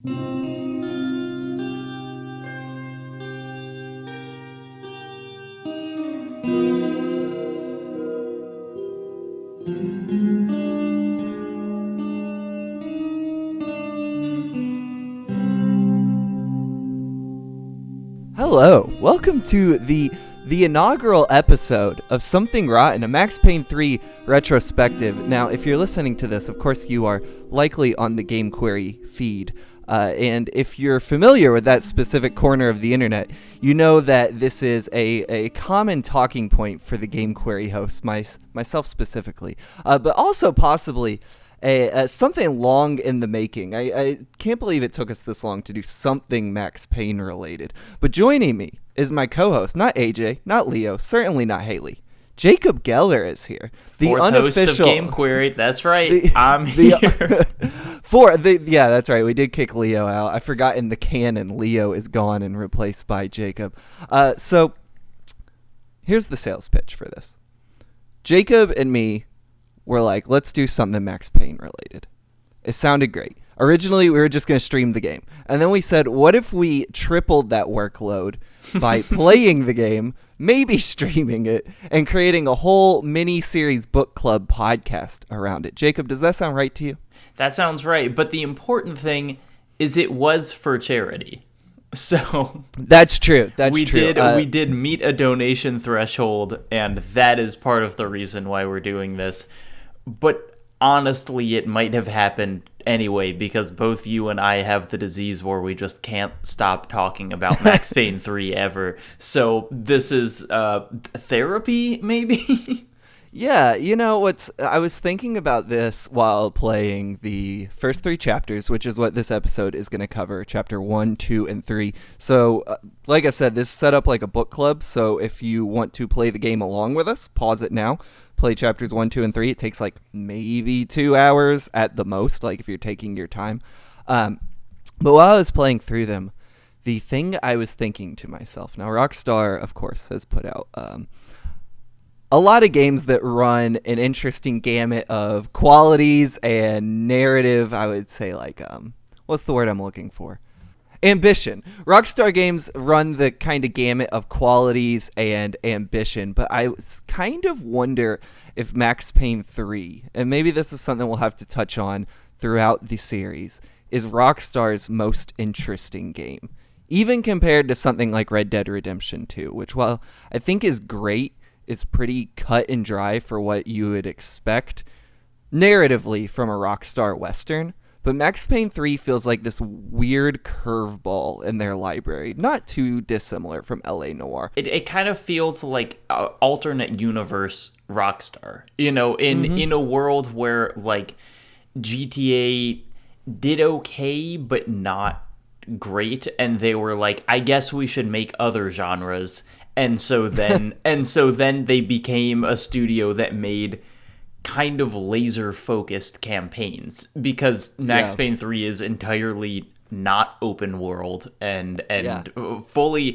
Hello, welcome to the inaugural episode of Something Rotten, a Max Payne 3 retrospective. Now, if you're listening to this, of course you are likely on the Game Query feed. And if you're familiar with that specific corner of the internet, you know that this is a common talking point for the Game Query hosts, myself specifically, but also possibly something long in the making. I can't believe it took us this long to do something Max Payne related. But joining me is my co-host, not AJ, not Leo, certainly not Haley. Jacob Geller is here. The Fourth unofficial host of Game Query. That's right. I'm here. Yeah, that's right. We did kick Leo out. I forgot in the canon, Leo is gone and replaced by Jacob. So here's the sales pitch for this. Jacob and me were like, let's do something Max Payne related. It sounded great. Originally, we were just going to stream the game. And then we said, what if we tripled that workload by playing the game, maybe streaming it, and creating a whole mini-series book club podcast around it? Jacob, does that sound right to you? That sounds right. But the important thing is it was for charity. So that's true. We did meet a donation threshold, and that is part of the reason why we're doing this. But honestly, it might have happened anyway, because both you and I have the disease where we just can't stop talking about Max Payne 3 ever. So this is therapy, maybe? Yeah, you know I was thinking about this while playing the first 3 chapters, which is what this episode is going to cover, chapter 1, 2, and 3. So, like I said, this is set up like a book club, so if you want to play the game along with us, pause it now, play chapters 1, 2, and 3. It takes like maybe 2 hours at the most, like if you're taking your time. But while I was playing through them, the thing I was thinking to myself, now Rockstar, of course, has put out a lot of games that run an interesting gamut of qualities and narrative. I would say like, what's the word I'm looking for? Ambition. Rockstar games run the kind of gamut of qualities and ambition, but I kind of wonder if Max Payne 3, and maybe this is something we'll have to touch on throughout the series, is Rockstar's most interesting game. Even compared to something like Red Dead Redemption 2, which while I think is great, is pretty cut and dry for what you would expect narratively from a Rockstar Western. But Max Payne 3 feels like this weird curveball in their library, not too dissimilar from LA Noire. It kind of feels like alternate universe Rockstar. You know, in a world where like GTA did okay, but not great, and they were like, I guess we should make other genres. And so then they became a studio that made kind of laser-focused campaigns, because Max Payne 3 is entirely not open world and fully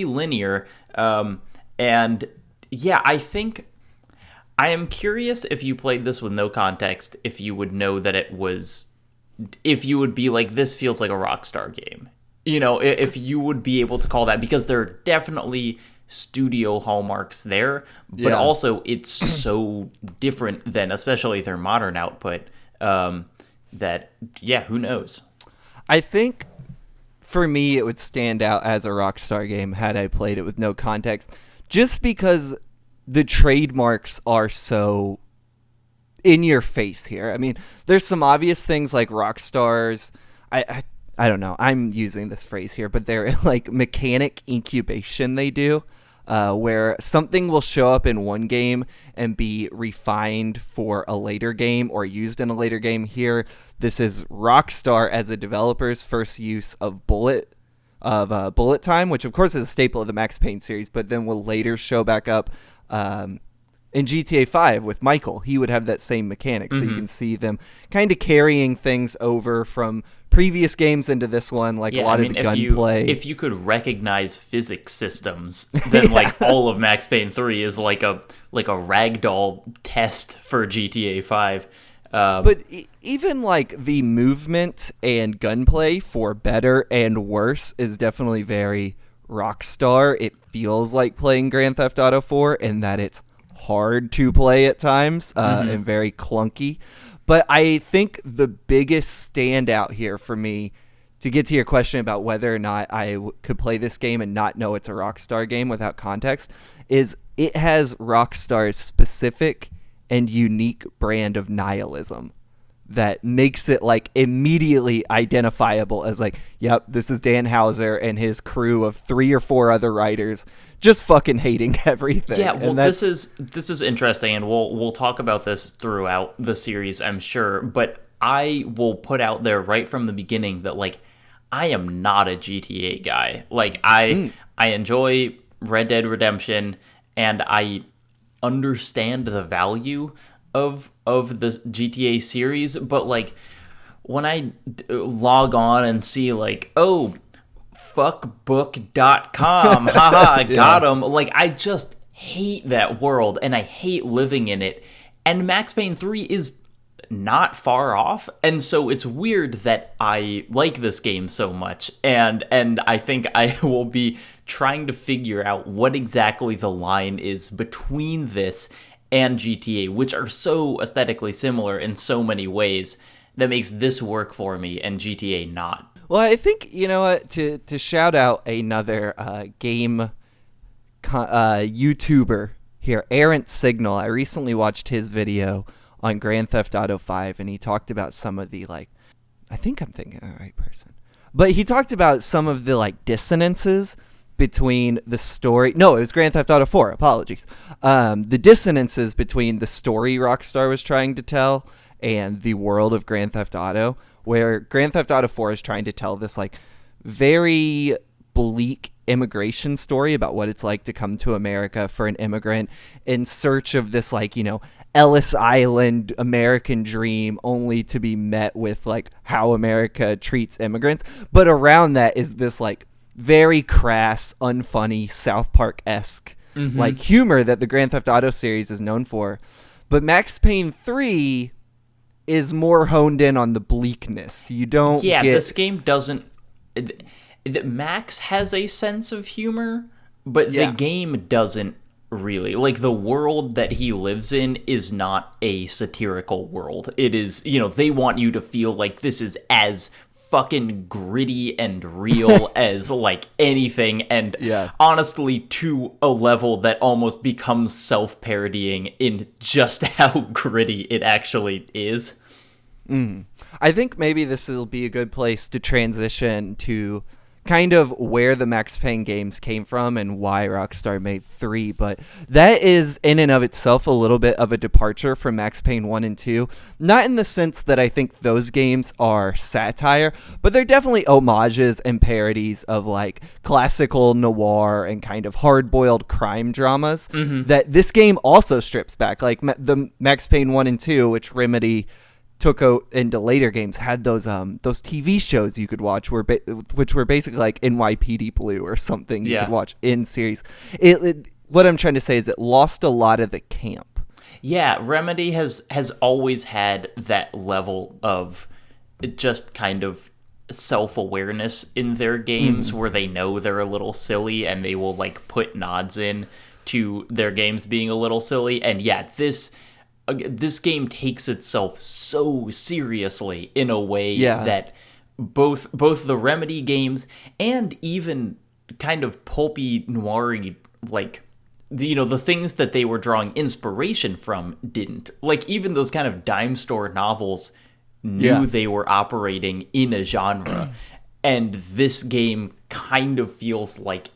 linear. And yeah, I think I am curious if you played this with no context, if you would know that if you would be like, this feels like a Rockstar game. You know, if you would be able to call that, because there are definitely studio hallmarks there, but also it's so different than, especially their modern output, that, who knows? I think for me it would stand out as a Rockstar game had I played it with no context, just because the trademarks are so in your face here. I mean, there's some obvious things like Rockstar's, I don't know, I'm using this phrase here, but they're like mechanic incubation they do, where something will show up in one game and be refined for a later game or used in a later game. Here, this is Rockstar as a developer's first use of bullet time, which of course is a staple of the Max Payne series, but then will later show back up in GTA 5 with Michael. He would have that same mechanic, so you can see them kind of carrying things over from previous games into this one, like a lot of the gunplay. If you could recognize physics systems, then like all of Max Payne 3 is like a ragdoll test for GTA 5. But even like the movement and gunplay for better and worse is definitely very Rockstar. It feels like playing Grand Theft Auto 4 in that it's hard to play at times and very clunky. But I think the biggest standout here for me, to get to your question about whether or not I could play this game and not know it's a Rockstar game without context, is it has Rockstar's specific and unique brand of nihilism that makes it like immediately identifiable as like, yep, this is Dan Houser and his crew of 3 or 4 other writers just fucking hating everything. Yeah, well, this is interesting, and we'll talk about this throughout the series, I'm sure. But I will put out there right from the beginning that like I am not a GTA guy. Like I enjoy Red Dead Redemption, and I understand the value of the GTA series, but like when I log on and see like, oh, fuckbook.com, haha, I got him. Like I just hate that world and I hate living in it. And Max Payne 3 is not far off, and so it's weird that I like this game so much, and I think I will be trying to figure out what exactly the line is between this and GTA, which are so aesthetically similar in so many ways, that makes this work for me and GTA not. Well, I think, you know what, to shout out another game YouTuber here, Errant Signal. I recently watched his video on Grand Theft Auto 5, and he talked about some of the, like, I think I'm thinking of the right person, but he talked about some of the, like, dissonances between the story. No, it was Grand Theft Auto 4. Apologies. The dissonances between the story Rockstar was trying to tell and the world of Grand Theft Auto, where Grand Theft Auto 4 is trying to tell this, like, very bleak immigration story about what it's like to come to America for an immigrant in search of this, like, you know, Ellis Island American dream, only to be met with like how America treats immigrants. But around that is this like very crass, unfunny South Park-esque like humor that the Grand Theft Auto series is known for. But Max Payne 3 is more honed in on the bleakness. You don't get... this game doesn't... Max has a sense of humor, but the game doesn't really. Like, the world that he lives in is not a satirical world. It is, you know, they want you to feel like this is as fucking gritty and real as, like, anything, and honestly, to a level that almost becomes self-parodying in just how gritty it actually is. I think maybe this will be a good place to transition to kind of where the Max Payne games came from and why Rockstar made 3, but that is in and of itself a little bit of a departure from Max Payne 1 and 2. Not in the sense that I think those games are satire, but they're definitely homages and parodies of like classical noir and kind of hard-boiled crime dramas that this game also strips back. Like the Max Payne 1 and 2, which Remedy took out into later games, had those TV shows you could watch which were basically like NYPD Blue or something you could watch in series. What I'm trying to say is it lost a lot of the camp. Yeah, Remedy has always had that level of just kind of self-awareness in their games where they know they're a little silly and they will like put nods in to their games being a little silly. And yeah, this game takes itself so seriously in a way that both the Remedy games and even kind of pulpy noir-y, like, you know, the things that they were drawing inspiration from didn't. Like, even those kind of dime store novels knew they were operating in a genre. And this game kind of feels like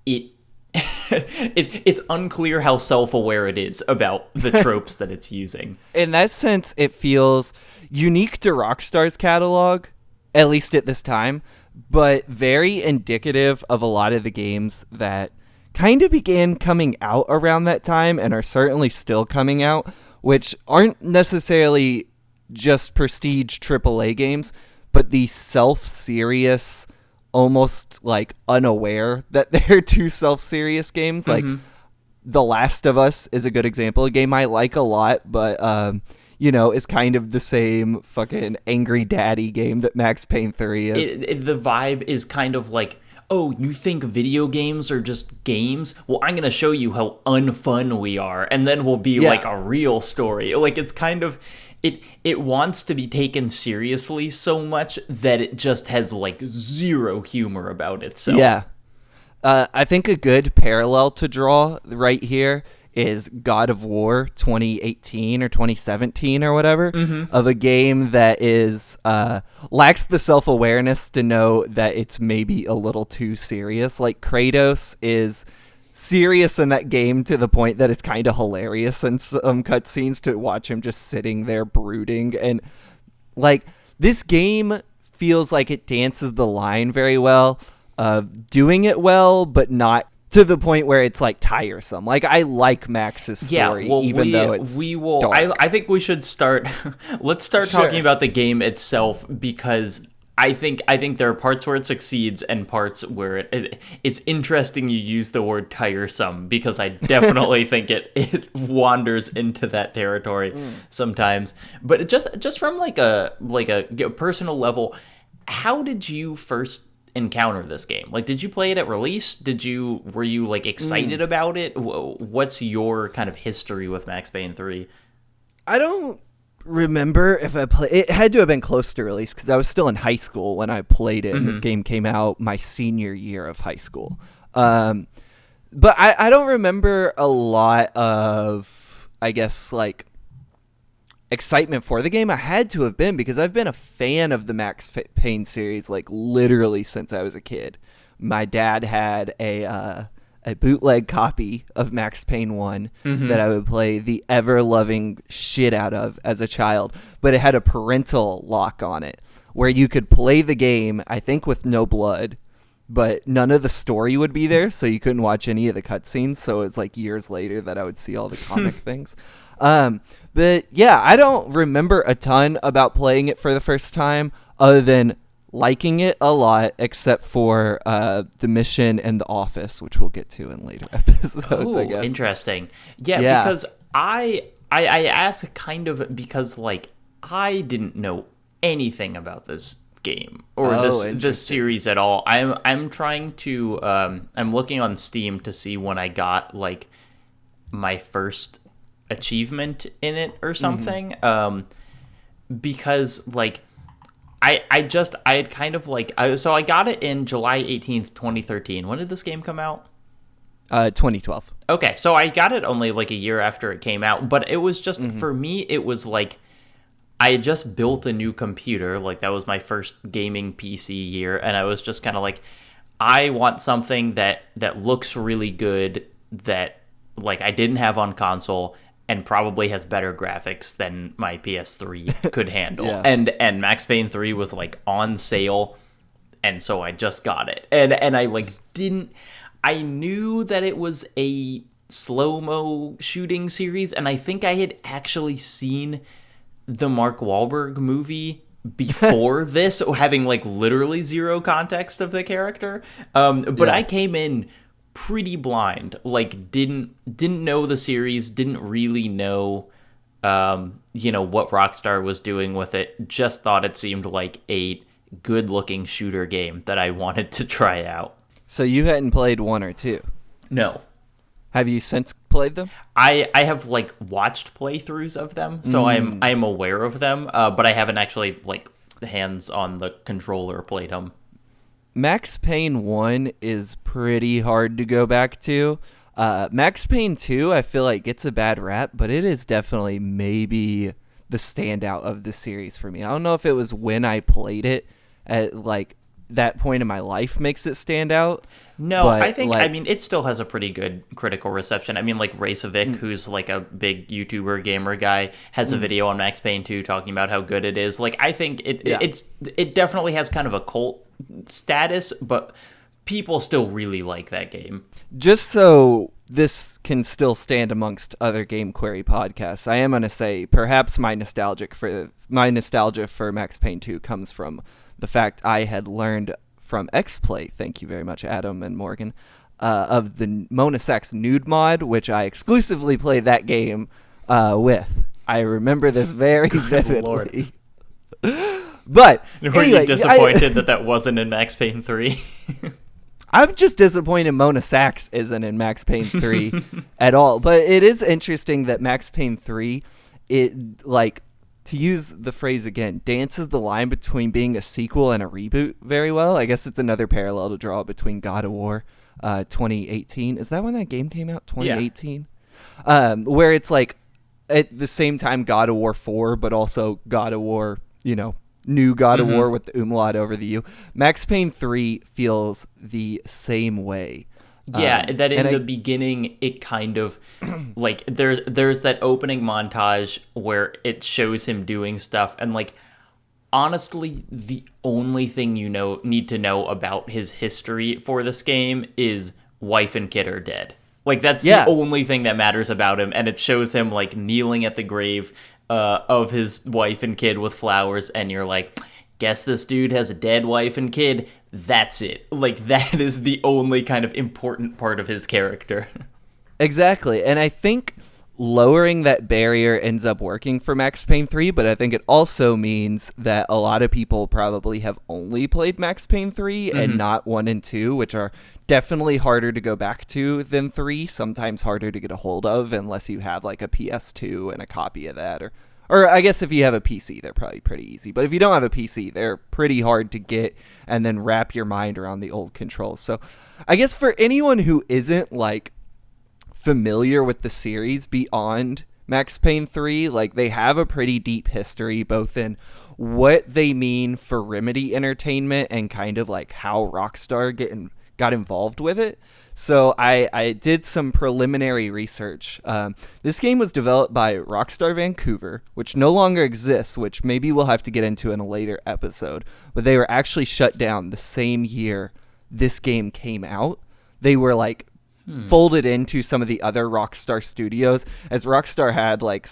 it's unclear how self-aware it is about the tropes that it's using. In that sense, it feels unique to Rockstar's catalog, at least at this time, but very indicative of a lot of the games that kind of began coming out around that time and are certainly still coming out, which aren't necessarily just prestige AAA games, but these self-serious, almost like unaware that they're two self-serious games. Like The Last of Us is a good example, a game I like a lot, but is kind of the same fucking angry daddy game that Max Payne 3 is. The vibe is kind of like, oh, you think video games are just games? Well, I'm going to show you how unfun we are, and then we'll be like a real story. Like, it's kind of, it wants to be taken seriously so much that it just has, like, zero humor about itself. Yeah. I think a good parallel to draw right here is God of War 2018 or 2017 or whatever, of a game that is lacks the self-awareness to know that it's maybe a little too serious. Like, Kratos is serious in that game to the point that it's kind of hilarious in some cutscenes to watch him just sitting there brooding. And, like, this game feels like it dances the line very well of doing it well, but not to the point where it's like tiresome. Like, I like Max's story, even though it's dark. I think we should start. Let's start talking about the game itself, because I think there are parts where it succeeds and parts where it's interesting you use the word tiresome, because I definitely think it wanders into that territory sometimes. But just from like a personal level, how did you first encounter this game? Like, did you play it at release? Were you like excited about it? What's your kind of history with Max Payne 3? I don't remember if I played it. Had to have been close to release because I was still in high school when I played it, and this game came out my senior year of high school. But I don't remember a lot of, I guess, like, excitement for the game. I had to have been, because I've been a fan of the Max Payne series like literally since I was a kid. My dad had a bootleg copy of Max Payne 1 that I would play the ever-loving shit out of as a child, but it had a parental lock on it where you could play the game, I think, with no blood, but none of the story would be there, so you couldn't watch any of the cutscenes. So it was like years later that I would see all the comic things. But yeah, I don't remember a ton about playing it for the first time, other than liking it a lot, except for the mission and the office, which we'll get to in later episodes, I guess. Interesting. Yeah, because I ask kind of because, like, I didn't know anything about this game or this series at all. I'm trying to I'm looking on Steam to see when I got like my first achievement in it or something, because like I had kind of like so I got it in July 18th 2013. When did this game come out? 2012. Okay, so I got it only like a year after it came out, but it was just for me, it was like I had just built a new computer. Like, that was my first gaming PC year, and I was just kind of like, I want something that looks really good, that like I didn't have on console, and probably has better graphics than my PS3 could handle. And Max Payne 3 was like on sale, and so I just got it. And I like I knew that it was a slow-mo shooting series, and I think I had actually seen the Mark Wahlberg movie before this, having like literally zero context of the character. But I came in pretty blind, like didn't know the series, didn't really know what Rockstar was doing with it. Just thought it seemed like a good looking shooter game that I wanted to try out. So you hadn't played 1 or 2? No. Have you since played them? I have like watched playthroughs of them, so I'm aware of them, but I haven't actually like hands on the controller played them. Max Payne 1 is pretty hard to go back to. Max Payne 2, I feel like gets a bad rap, but it is definitely maybe the standout of the series for me. I don't know if it was when I played it at like that point in my life makes it stand out. No, I think, like, I mean, it still has a pretty good critical reception. I mean, like, Racevic, who's, like, a big YouTuber gamer guy, has a video on Max Payne 2 talking about how good it is. Like, I think it definitely has kind of a cult status, but people still really like that game. Just so this can still stand amongst other Game Query podcasts, I am going to say perhaps my nostalgia for Max Payne 2 comes from the fact I had learned from XPlay, thank you very much, Adam and Morgan, of the Mona Sax nude mod, which I exclusively play that game with. I remember this very vividly. Lord. But were anyway, you disappointed that wasn't in Max Payne 3? I'm just disappointed Mona Sachs isn't in Max Payne 3 at all. But it is interesting that Max Payne 3, it, like, to use the phrase again, dances the line between being a sequel and a reboot very well. I guess it's another parallel to draw between God of War 2018. Is that when that game came out? 2018? Yeah. Where it's like at the same time God of War 4, but also God of War, new God of War with the umlaut over the U. Max Payne 3 feels the same way. Yeah, that in the beginning, it kind of, like, there's that opening montage where it shows him doing stuff, and, like, honestly, the only thing you need to know about his history for this game is wife and kid are dead. Like, that's the only thing that matters about him, and it shows him, like, kneeling at the grave of his wife and kid with flowers, and you're like, guess this dude has a dead wife and kid. That's it. Like, that is the only kind of important part of his character. Exactly. And I think lowering that barrier ends up working for Max Payne 3, but I think it also means that a lot of people probably have only played Max Payne 3 and not 1 and 2, which are definitely harder to go back to than 3, sometimes harder to get a hold of unless you have like a PS2 and a copy of that, or I guess if you have a PC, they're probably pretty easy. But if you don't have a PC, they're pretty hard to get and then wrap your mind around the old controls. So I guess for anyone who isn't like familiar with the series beyond Max Payne 3, like they have a pretty deep history both in what they mean for Remedy Entertainment and kind of like how Rockstar got involved with it. So I did some preliminary research. This game was developed by Rockstar Vancouver, which no longer exists, which maybe we'll have to get into in a later episode. But they were actually shut down the same year this game came out. They were like folded into some of the other Rockstar studios, as Rockstar had like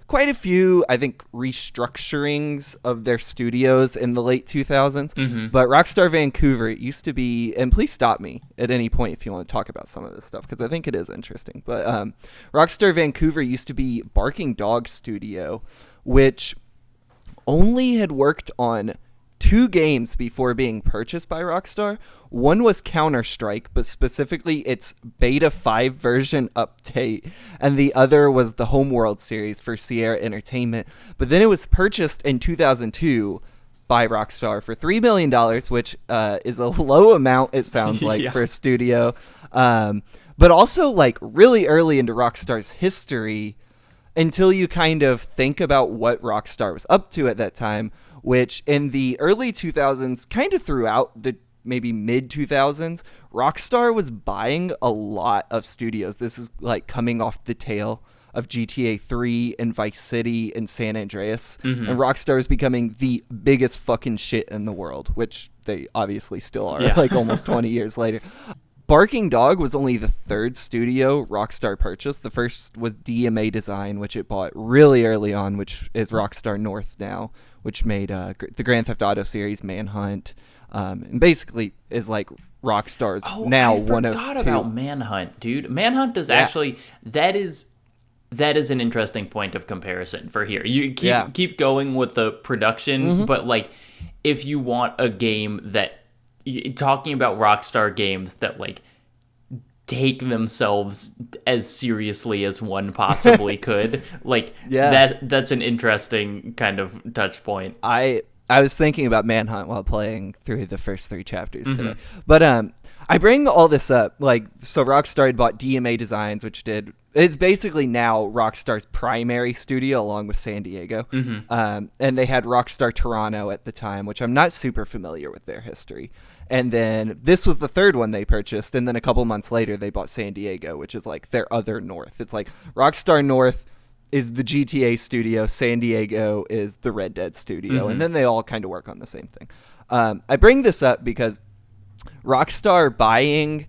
quite a few, I think, restructurings of their studios in the late 2000s. But Rockstar Vancouver, it used to be, and please stop me at any point if you want to talk about some of this stuff, because I think it is interesting. But Rockstar Vancouver used to be Barking Dog Studio, which only had worked on 2 games before being purchased by Rockstar. One was Counter-Strike, but specifically its Beta 5 version update, and the other was the Homeworld series for Sierra Entertainment. But then it was purchased in 2002 by Rockstar for $3 million, which is a low amount, it sounds like, for a studio. But also, like, really early into Rockstar's history, until you kind of think about what Rockstar was up to at that time, which in the early 2000s, kind of throughout the maybe mid-2000s, Rockstar was buying a lot of studios. This is like coming off the tail of GTA 3 and Vice City and San Andreas. And Rockstar is becoming the biggest fucking shit in the world, which they obviously still are, like almost 20 years later. Barking Dog was only the 3rd studio Rockstar purchased. The first was DMA Design, which it bought really early on, which is Rockstar North now, which made the Grand Theft Auto series, Manhunt, and basically is like Rockstar's now one of 2. I forgot about Manhunt, dude. Manhunt is actually, that is an interesting point of comparison for here. You keep going with the production, but like if you want a game that, talking about Rockstar games that like take themselves as seriously as one possibly could, like that's an interesting kind of touch point. I was thinking about Manhunt while playing through the first 3 chapters today. But I bring all this up, like, so Rockstar had bought DMA Designs, which it's basically now Rockstar's primary studio along with San Diego. And they had Rockstar Toronto at the time, which I'm not super familiar with their history. And then this was the 3rd one they purchased. And then a couple months later, they bought San Diego, which is like their other North. It's like Rockstar North is the GTA studio, San Diego is the Red Dead studio, and then they all kind of work on the same thing. I bring this up because Rockstar buying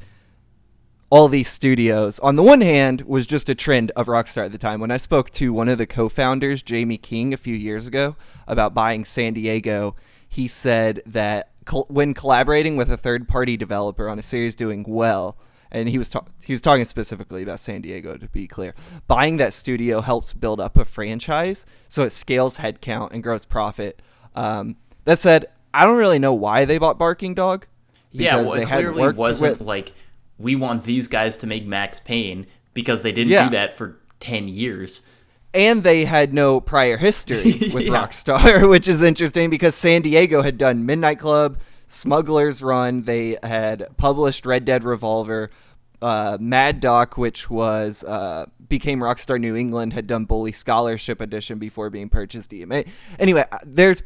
all these studios, on the one hand, was just a trend of Rockstar at the time. When I spoke to one of the co-founders, Jamie King, a few years ago, about buying San Diego, he said that when collaborating with a third-party developer on a series doing well, and he was talking specifically about San Diego, to be clear. Buying that studio helps build up a franchise, so it scales headcount and grows profit. That said, I don't really know why they bought Barking Dog. Yeah, well, it clearly wasn't like, we want these guys to make Max Payne, because they didn't do that for 10 years. And they had no prior history with Rockstar, which is interesting because San Diego had done Midnight Club, Smuggler's Run. They had published Red Dead Revolver. Mad Doc, which was became Rockstar New England, had done Bully Scholarship Edition before being purchased EMA. Anyway, there's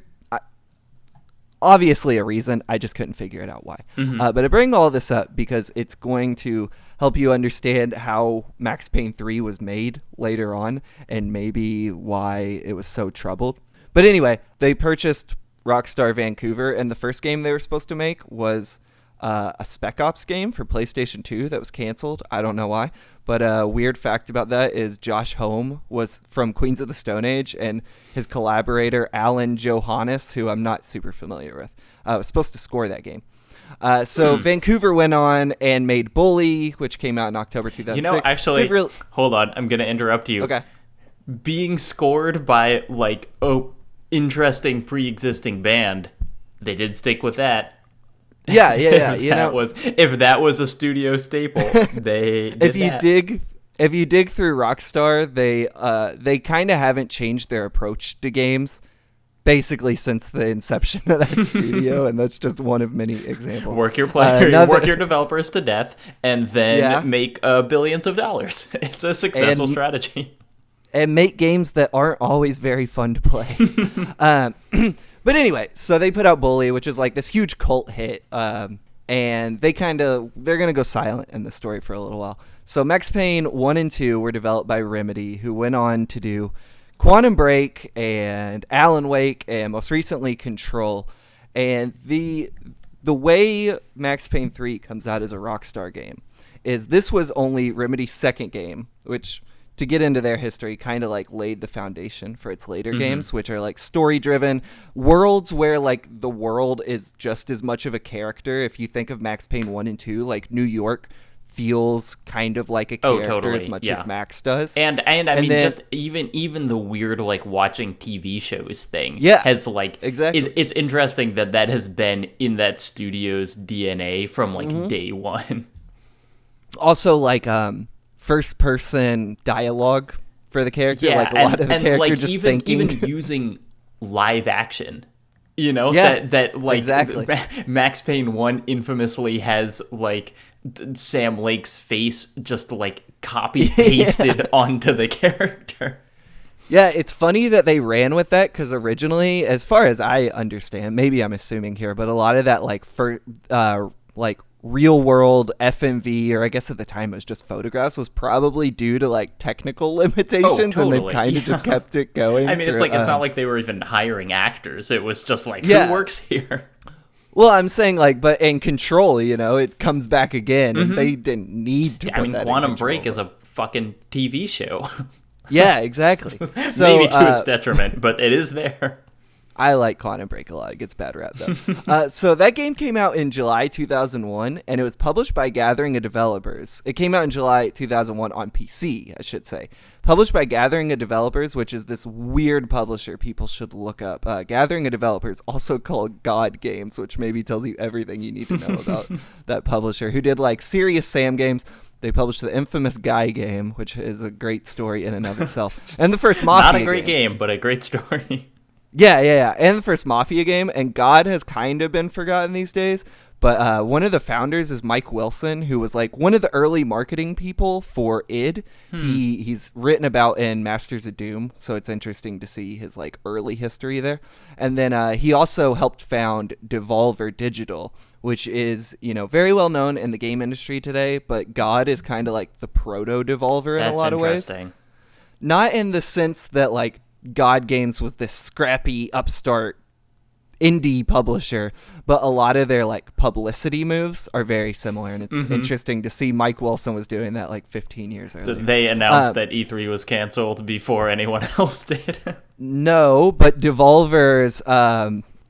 obviously a reason. I just couldn't figure it out why. But I bring all this up because it's going to help you understand how Max Payne 3 was made later on and maybe why it was so troubled. But anyway, they purchased Rockstar Vancouver, and the first game they were supposed to make was a Spec Ops game for PlayStation 2 that was canceled. I don't know why. But a weird fact about that is Josh Homme was from Queens of the Stone Age, and his collaborator, Alan Johannes, who I'm not super familiar with, was supposed to score that game. So Vancouver went on and made Bully, which came out in October 2006. You know, actually, hold on. I'm going to interrupt you. Okay. Being scored by, like, interesting pre-existing band, they did stick with that. Yeah. You know, if that was a studio staple, they did if you dig through Rockstar, they kind of haven't changed their approach to games basically since the inception of that studio, and that's just one of many examples. Work your developers to death, and then make billions of dollars. It's a successful strategy. And make games that aren't always very fun to play. But anyway, so they put out Bully, which is like this huge cult hit, and they're going to go silent in the story for a little while. So Max Payne 1 and 2 were developed by Remedy, who went on to do Quantum Break and Alan Wake and most recently Control. And the way Max Payne 3 comes out as a Rockstar game is this was only Remedy's second game, which, to get into their history, kind of like laid the foundation for its later games, which are like story driven worlds where like the world is just as much of a character. If you think of Max Payne 1 and 2, like New York feels kind of like a character as much as Max does. And I mean, then, just even the weird like watching TV shows thing has like exactly. It's interesting that has been in that studio's DNA from like day one. Also, like first person dialogue for the character, like a lot of the character like just even thinking. Using live action, you know, that like exactly. Max Payne 1 infamously has like Sam Lake's face just like copy pasted onto the character. Yeah, it's funny that they ran with that because originally, as far as I understand, maybe I'm assuming here, but a lot of that like real world FMV, or I guess at the time it was just photographs, was probably due to like technical limitations, and they've kind of just kept it going. I mean, it's like it's not like they were even hiring actors. It was just like, who works here? Well, I'm saying like, but in Control, you know, it comes back again, and they didn't need to. I mean, Quantum Break is a fucking TV show. Yeah, exactly. So, maybe to its detriment, but it is there. I like Quantum Break a lot. It gets bad rap, though. So that game came out in July 2001, and it was published by Gathering of Developers. It came out in July 2001 on PC, I should say. Published by Gathering of Developers, which is this weird publisher people should look up. Gathering of Developers, also called God Games, which maybe tells you everything you need to know about that publisher, who did like Serious Sam games. They published the infamous Guy game, which is a great story in and of itself. And the first Mafia Not a great game, but a great story. Yeah. And the first Mafia game, and God has kind of been forgotten these days, but one of the founders is Mike Wilson, who was like one of the early marketing people for id. He's written about in Masters of Doom, so it's interesting to see his like early history there. And then he also helped found Devolver Digital, which is, you know, very well known in the game industry today, but God is kind of like the proto Devolver in a lot of ways. Not in the sense that like God Games was this scrappy upstart indie publisher, but a lot of their like publicity moves are very similar, and it's interesting to see Mike Wilson was doing that like 15 years earlier. They announced that E3 was canceled before anyone else did. No, but Devolver's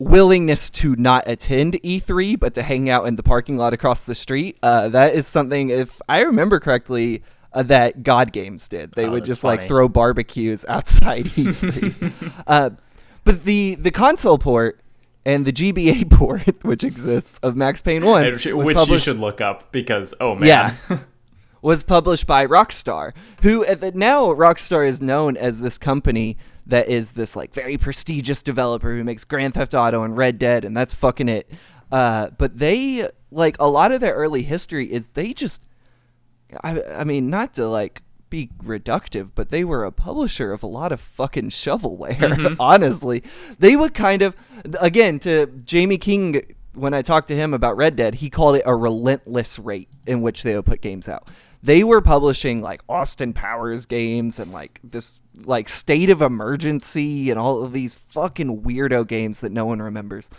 willingness to not attend E3, but to hang out in the parking lot across the street. That is something, if I remember correctly, that God Games did. They would just funny. throw barbecues outside E3. But the console port and the GBA port, which exists, of Max Payne 1, which you should look up because, oh man. Yeah. Was published by Rockstar, who now Rockstar is known as this company that is this very prestigious developer who makes Grand Theft Auto and Red Dead, and that's fucking it. But they, a lot of their early history is they just, I mean, not to be reductive, but they were a publisher of a lot of fucking shovelware. Honestly, they would kind of, again, to Jamie King, when I talked to him about Red Dead, he called it a relentless rate in which they would put games out. They were publishing Austin Powers games and this State of Emergency and all of these fucking weirdo games that no one remembers.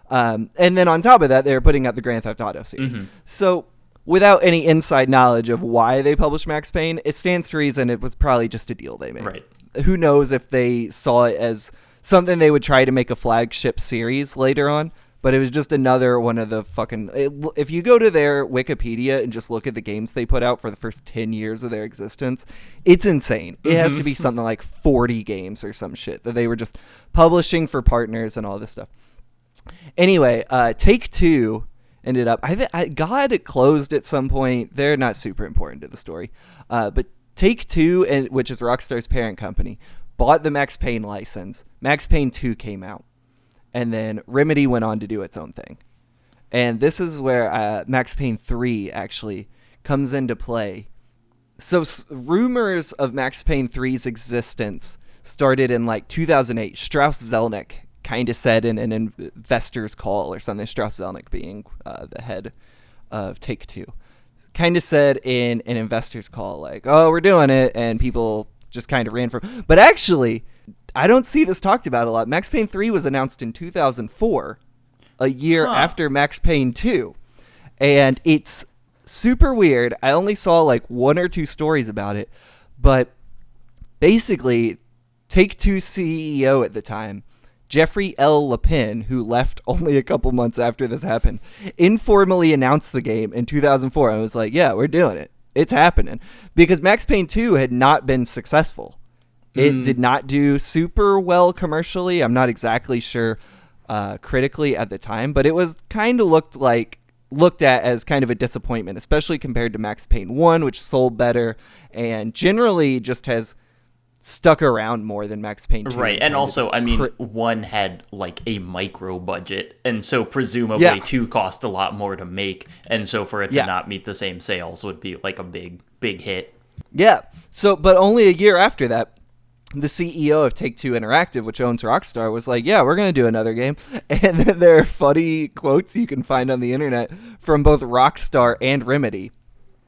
And then on top of that, they were putting out the Grand Theft Auto series. So without any inside knowledge of why they published Max Payne, it stands to reason it was probably just a deal they made. Right. Who knows if they saw it as something they would try to make a flagship series later on. But it was just another one of the fucking... If you go to their Wikipedia and just look at the games they put out for the first 10 years of their existence, it's insane. It has to be something like 40 games or some shit that they were just publishing for partners and all this stuff. Anyway, Take-Two ended up... God closed at some point. They're not super important to the story. But Take-Two, which is Rockstar's parent company, bought the Max Payne license. Max Payne 2 came out. And then Remedy went on to do its own thing. And this is where Max Payne 3 actually comes into play. So rumors of Max Payne 3's existence started in 2008. Strauss Zelnick kind of said in an investor's call or something, Strauss Zelnick being the head of Take-Two, kind of said in an investor's call, oh, we're doing it. And people just kind of ran from. But actually, I don't see this talked about a lot. Max Payne 3 was announced in 2004, a year after Max Payne 2. And it's super weird. I only saw 1 or 2 stories about it. But basically, Take-Two CEO at the time, Jeffrey L. Lapin, who left only a couple months after this happened, informally announced the game in 2004. I was like, yeah, we're doing it. It's happening. Because Max Payne 2 had not been successful. It did not do super well commercially. I'm not exactly sure critically at the time, but it was kind of looked at as kind of a disappointment, especially compared to Max Payne 1, which sold better and generally just has stuck around more than Max Payne 2. Right, and also, I mean, 1 had a micro budget, and so presumably 2 cost a lot more to make, and so for it to not meet the same sales would be a big hit. Yeah, so, but only a year after that, the CEO of Take-Two Interactive, which owns Rockstar, was like, yeah, we're going to do another game. And then there are funny quotes you can find on the internet from both Rockstar and Remedy.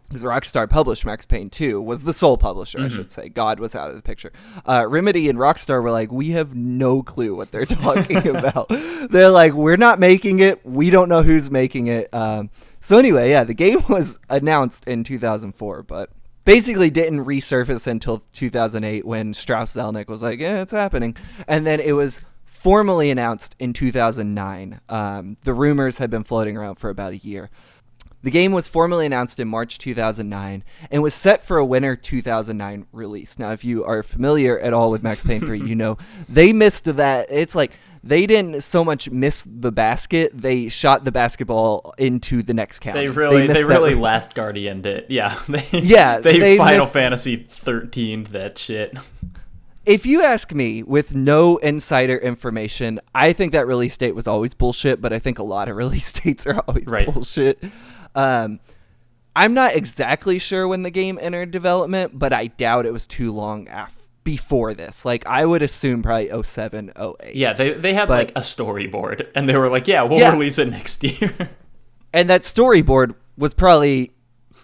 Because Rockstar published Max Payne 2, was the sole publisher, I should say. God was out of the picture. Remedy and Rockstar were like, we have no clue what they're talking about. They're like, we're not making it. We don't know who's making it. So anyway, yeah, the game was announced in 2004, but basically didn't resurface until 2008 when Strauss Zelnick was like, yeah, it's happening. And then it was formally announced in 2009. The rumors had been floating around for about a year. The game was formally announced in March 2009 and was set for a winter 2009 release. Now, if you are familiar at all with Max Payne 3, you know they missed that. It's they didn't so much miss the basket; they shot the basketball into the next county. They really Last Guardian'd it. Yeah, they Final Fantasy 13 that shit. If you ask me, with no insider information, I think that release date was always bullshit. But I think a lot of release dates are always bullshit. I'm not exactly sure when the game entered development, but I doubt it was too long before this. I would assume probably 07, 08. Yeah, they had a storyboard, and they were like, yeah, we'll release it next year. And that storyboard was probably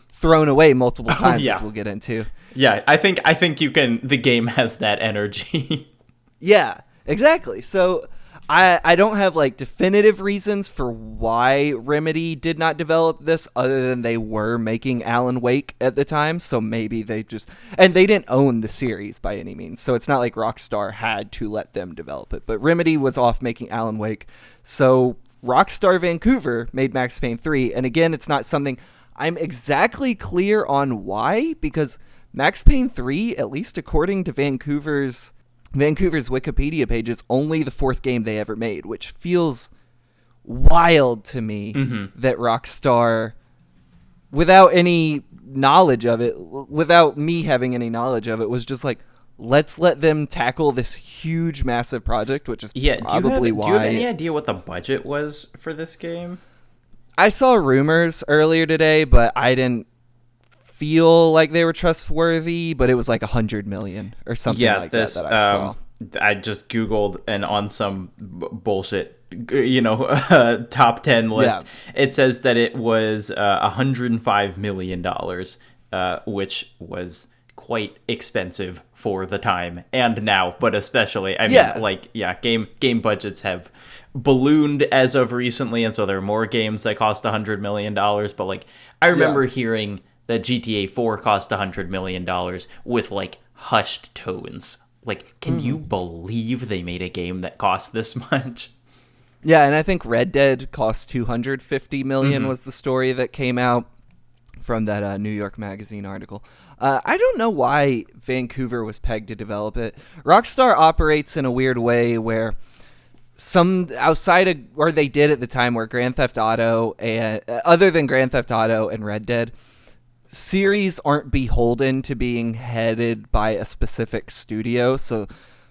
thrown away multiple times, as we'll get into. Yeah, I think you can. The game has that energy. Yeah, exactly. So I don't have like definitive reasons for why Remedy did not develop this other than they were making Alan Wake at the time, so maybe they just, and they didn't own the series by any means, so it's not like Rockstar had to let them develop it, but Remedy was off making Alan Wake, so Rockstar Vancouver made Max Payne 3, and again, it's not something I'm exactly clear on why, because Max Payne 3, at least according to Vancouver's Wikipedia page, is only the fourth game they ever made, which feels wild to me that Rockstar, without any knowledge of it, without me having any knowledge of it, was just like, let's let them tackle this huge, massive project, which is probably why. Do you have any idea what the budget was for this game? I saw rumors earlier today, but I didn't feel like they were trustworthy, but it was like 100 million or something that I saw. I just Googled, and on some bullshit, top 10 list, it says that it was $105 million, which was quite expensive for the time and now, but especially, game budgets have ballooned as of recently, and so there are more games that cost $100 million, but like, I remember hearing that GTA 4 cost $100 million with, like, hushed tones. Like, can you believe they made a game that cost this much? Yeah, and I think Red Dead cost $250 million was the story that came out from that New York Magazine article. I don't know why Vancouver was pegged to develop it. Rockstar operates in a weird way where some outside of, or they did at the time, where Grand Theft Auto, and other than Grand Theft Auto and Red Dead, series aren't beholden to being headed by a specific studio. So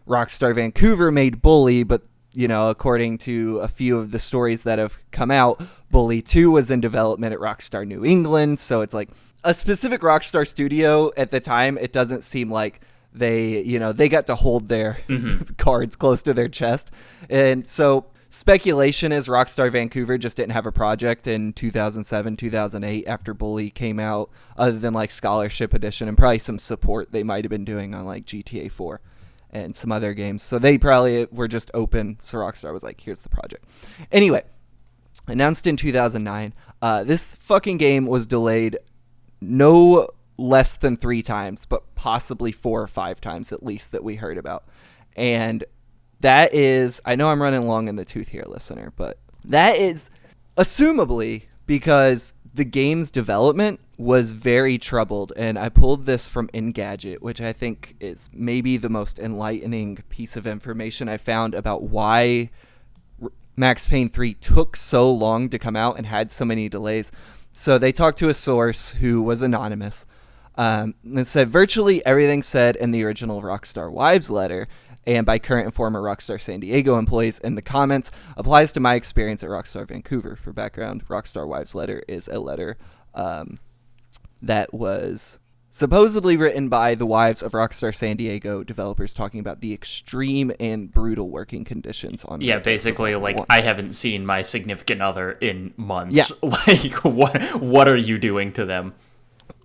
Rockstar Vancouver made Bully, but according to a few of the stories that have come out, Bully 2 was in development at Rockstar New England. So it's like a specific Rockstar studio at the time. It doesn't seem like they got to hold their cards close to their chest. And so speculation is Rockstar Vancouver just didn't have a project in 2007, 2008 after Bully came out, other than like Scholarship Edition and probably some support they might have been doing on like GTA 4 and some other games. So they probably were just open. So Rockstar was like, here's the project. Anyway, announced in 2009, this fucking game was delayed no less than 3 times, but possibly 4 or 5 times at least that we heard about. And that is, I know I'm running long in the tooth here, listener, but that is assumably because the game's development was very troubled. And I pulled this from Engadget, which I think is maybe the most enlightening piece of information I found about why Max Payne 3 took so long to come out and had so many delays. So they talked to a source who was anonymous. And said virtually everything said in the original Rockstar Wives letter and by current and former Rockstar San Diego employees in the comments applies to my experience at Rockstar Vancouver. For background, Rockstar Wives letter is a letter that was supposedly written by the wives of Rockstar San Diego developers talking about the extreme and brutal working conditions on basically like, I haven't seen my significant other in months. Like, what are you doing to them?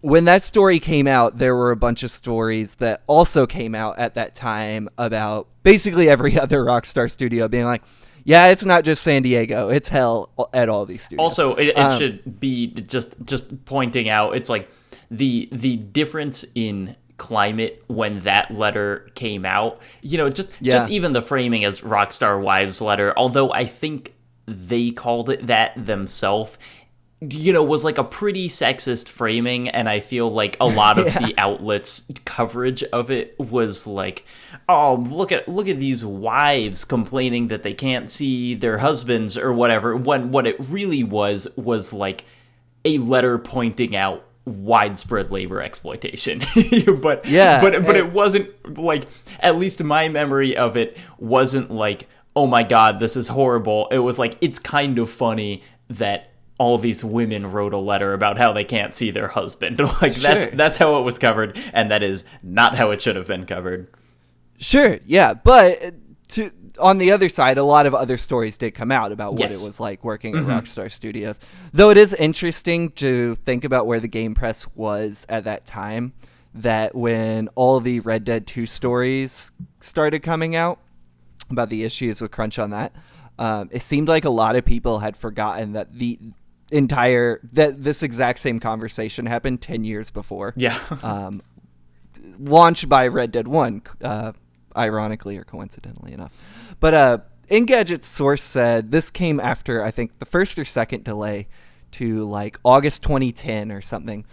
When that story came out, there were a bunch of stories that also came out at that time about basically every other Rockstar studio being like, yeah, it's not just San Diego, it's hell at all these studios. Also, it should be just pointing out, it's like the difference in climate when that letter came out, just even the framing as Rockstar Wives letter, although I think they called it that themselves, was like a pretty sexist framing, and I feel like a lot of the outlets' coverage of it was like, oh, look at these wives complaining that they can't see their husbands or whatever, when what it really was like a letter pointing out widespread labor exploitation. but it wasn't like, at least my memory of it wasn't like, oh my god, this is horrible. It was like, it's kind of funny that all these women wrote a letter about how they can't see their husband. Like, that's how it was covered, and that is not how it should have been covered. Sure, yeah, but on the other side, a lot of other stories did come out about what it was like working at Rockstar Studios. Though it is interesting to think about where the game press was at that time, that when all the Red Dead 2 stories started coming out, about the issues with crunch on that. It seemed like a lot of people had forgotten that this exact same conversation happened 10 years before. Yeah. Launched by Red Dead 1, ironically or coincidentally enough. But Engadget's source said this came after, I think, the first or second delay to like August 2010 or something.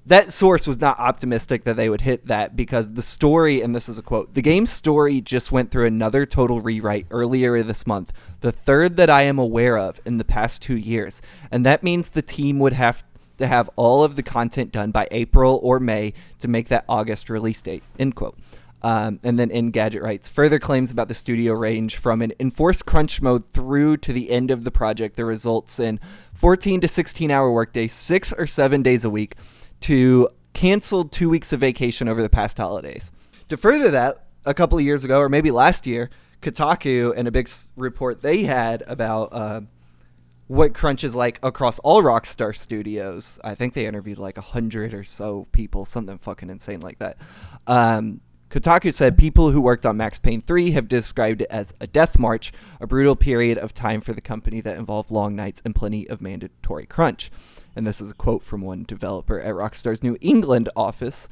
That source was not optimistic that they would hit that because the story, and this is a quote, the game's story just went through another total rewrite earlier this month, the third that I am aware of in the past 2 years. And that means the team would have to have all of the content done by April or May to make that August release date, end quote. And then Engadget writes, further claims about the studio range from an enforced crunch mode through to the end of the project that results in 14 to 16-hour workdays, 6 or 7 days a week, to canceled 2 weeks of vacation over the past holidays. To further that, a couple of years ago, or maybe last year, Kotaku and a big report they had about what crunch is like across all Rockstar studios. I think they interviewed like 100 or so people, something fucking insane like that. Kotaku said people who worked on Max Payne 3 have described it as a death march, a brutal period of time for the company that involved long nights and plenty of mandatory crunch. And this is a quote from one developer at Rockstar's New England office.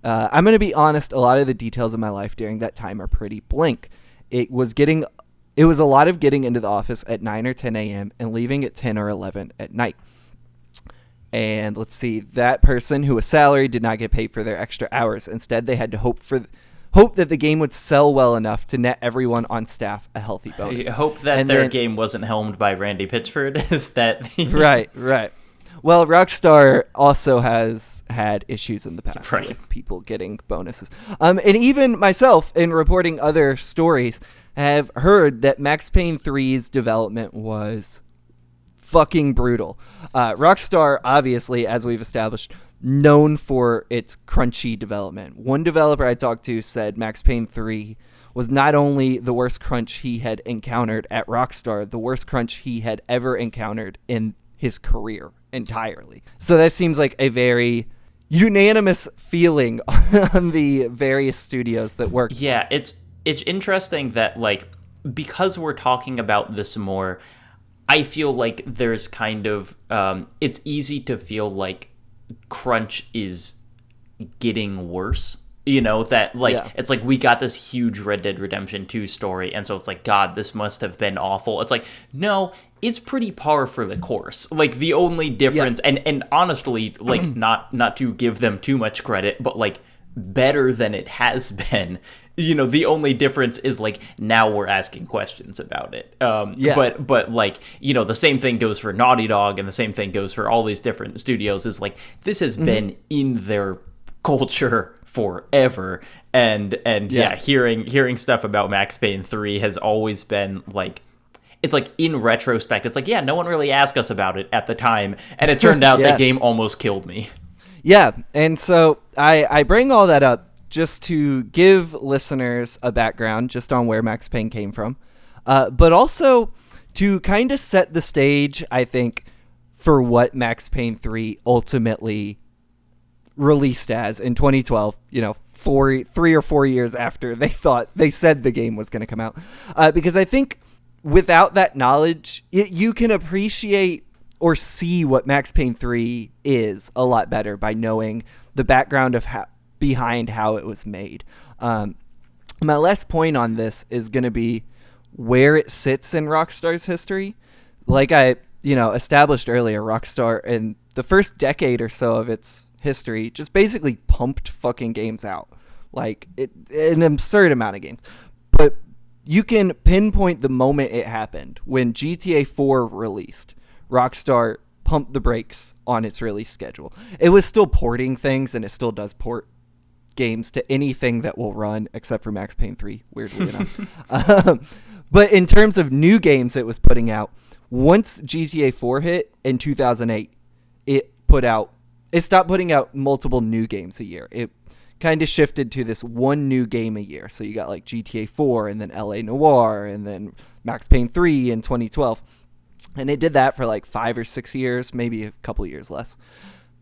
I'm going to be honest, a lot of the details of my life during that time are pretty blank. It was a lot of getting into the office at 9 or 10 a.m. and leaving at 10 or 11 at night. And let's see, that person who was salaried did not get paid for their extra hours. Instead, they had to hope that the game would sell well enough to net everyone on staff a healthy bonus. I hope that their game wasn't helmed by Randy Pitchford. Is that right? Well, Rockstar also has had issues in the past with people getting bonuses. And even myself, in reporting other stories, have heard that Max Payne 3's development was fucking brutal. Rockstar, obviously, as we've established, known for its crunchy development. One developer I talked to said Max Payne 3 was not only the worst crunch he had encountered at Rockstar, the worst crunch he had ever encountered in his career entirely. So that seems like a very unanimous feeling on the various studios that work. Yeah, it's interesting that, like, because we're talking about this more, I feel like there's kind of it's easy to feel like crunch is getting worse. You know, that, like, It's like we got this huge Red Dead Redemption 2 story, and so it's like, God, this must have been awful. It's like, no, it's pretty par for the course. Like, the only difference, and honestly, like, not to give them too much credit, but, like, better than it has been. You know, the only difference is, like, now we're asking questions about it. But like, you know, the same thing goes for Naughty Dog, and the same thing goes for all these different studios, is like, this has been in their culture forever, and hearing stuff about Max Payne 3 has always been like, it's like, in retrospect, it's like, yeah, no one really asked us about it at the time, and it turned out that game almost killed me. Yeah, and so I bring all that up just to give listeners a background just on where Max Payne came from, but also to kind of set the stage, I think, for what Max Payne 3 ultimately released as in 2012, you know, 3 or 4 years after they said the game was going to come out. Because I think without that knowledge, you can appreciate or see what Max Payne 3 is a lot better by knowing the background of behind how it was made. My last point on this is going to be where it sits in Rockstar's history. Like I, established earlier, Rockstar in the first decade or so of its history just basically pumped fucking games out, like an absurd amount of games. But you can pinpoint the moment it happened when GTA 4 released. Rockstar pumped the brakes on its release schedule. It was still porting things, and it still does port games to anything that will run except for Max Payne 3, weirdly enough. But in terms of new games it was putting out, once GTA 4 hit in 2008, it stopped putting out multiple new games a year. It kind of shifted to this one new game a year. So you got like GTA 4 and then LA Noire and then Max Payne 3 in 2012. And it did that for like 5 or 6 years, maybe a couple years less.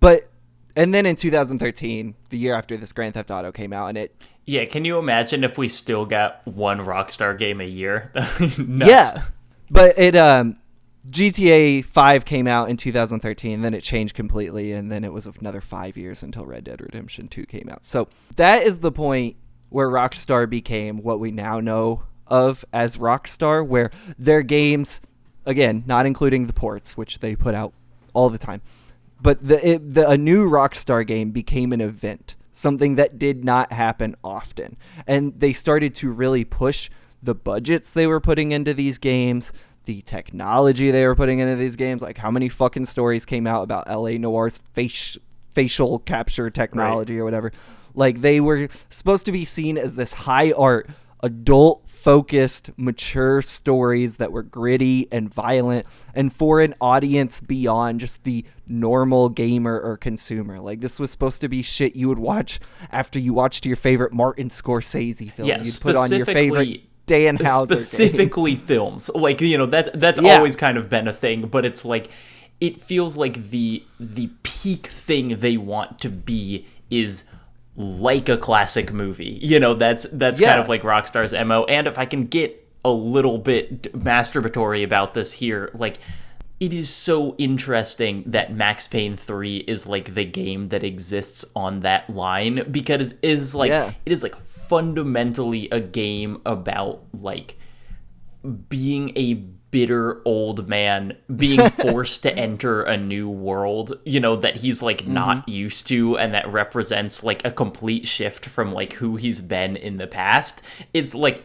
But And then in 2013, the year after this, Grand Theft Auto came out, and it... Yeah, can you imagine if we still got one Rockstar game a year? Nuts. Yeah, but it GTA 5 came out in 2013, then it changed completely, and then it was another 5 years until Red Dead Redemption 2 came out. So that is the point where Rockstar became what we now know of as Rockstar, where their games, again, not including the ports, which they put out all the time, but a new Rockstar game became an event, something that did not happen often. And they started to really push the budgets they were putting into these games, the technology they were putting into these games. Like, how many fucking stories came out about LA Noir's facial capture technology or whatever? Like, they were supposed to be seen as this high art, adult-focused, mature stories that were gritty and violent and for an audience beyond just the normal gamer or consumer. Like, this was supposed to be shit you would watch after you watched your favorite Martin Scorsese film. Yeah, you'd put on your favorite Dan Houser specifically game. Films. Like, you know, that's always kind of been a thing, but it's like, it feels like the peak thing they want to be is like a classic movie. You know, that's kind of like Rockstar's MO. And if I can get a little bit masturbatory about this here, like, it is so interesting that Max Payne 3 is like the game that exists on that line, because it is like fundamentally a game about like being a bitter old man being forced to enter a new world, you know, that he's like not used to, and that represents like a complete shift from like who he's been in the past. It's like,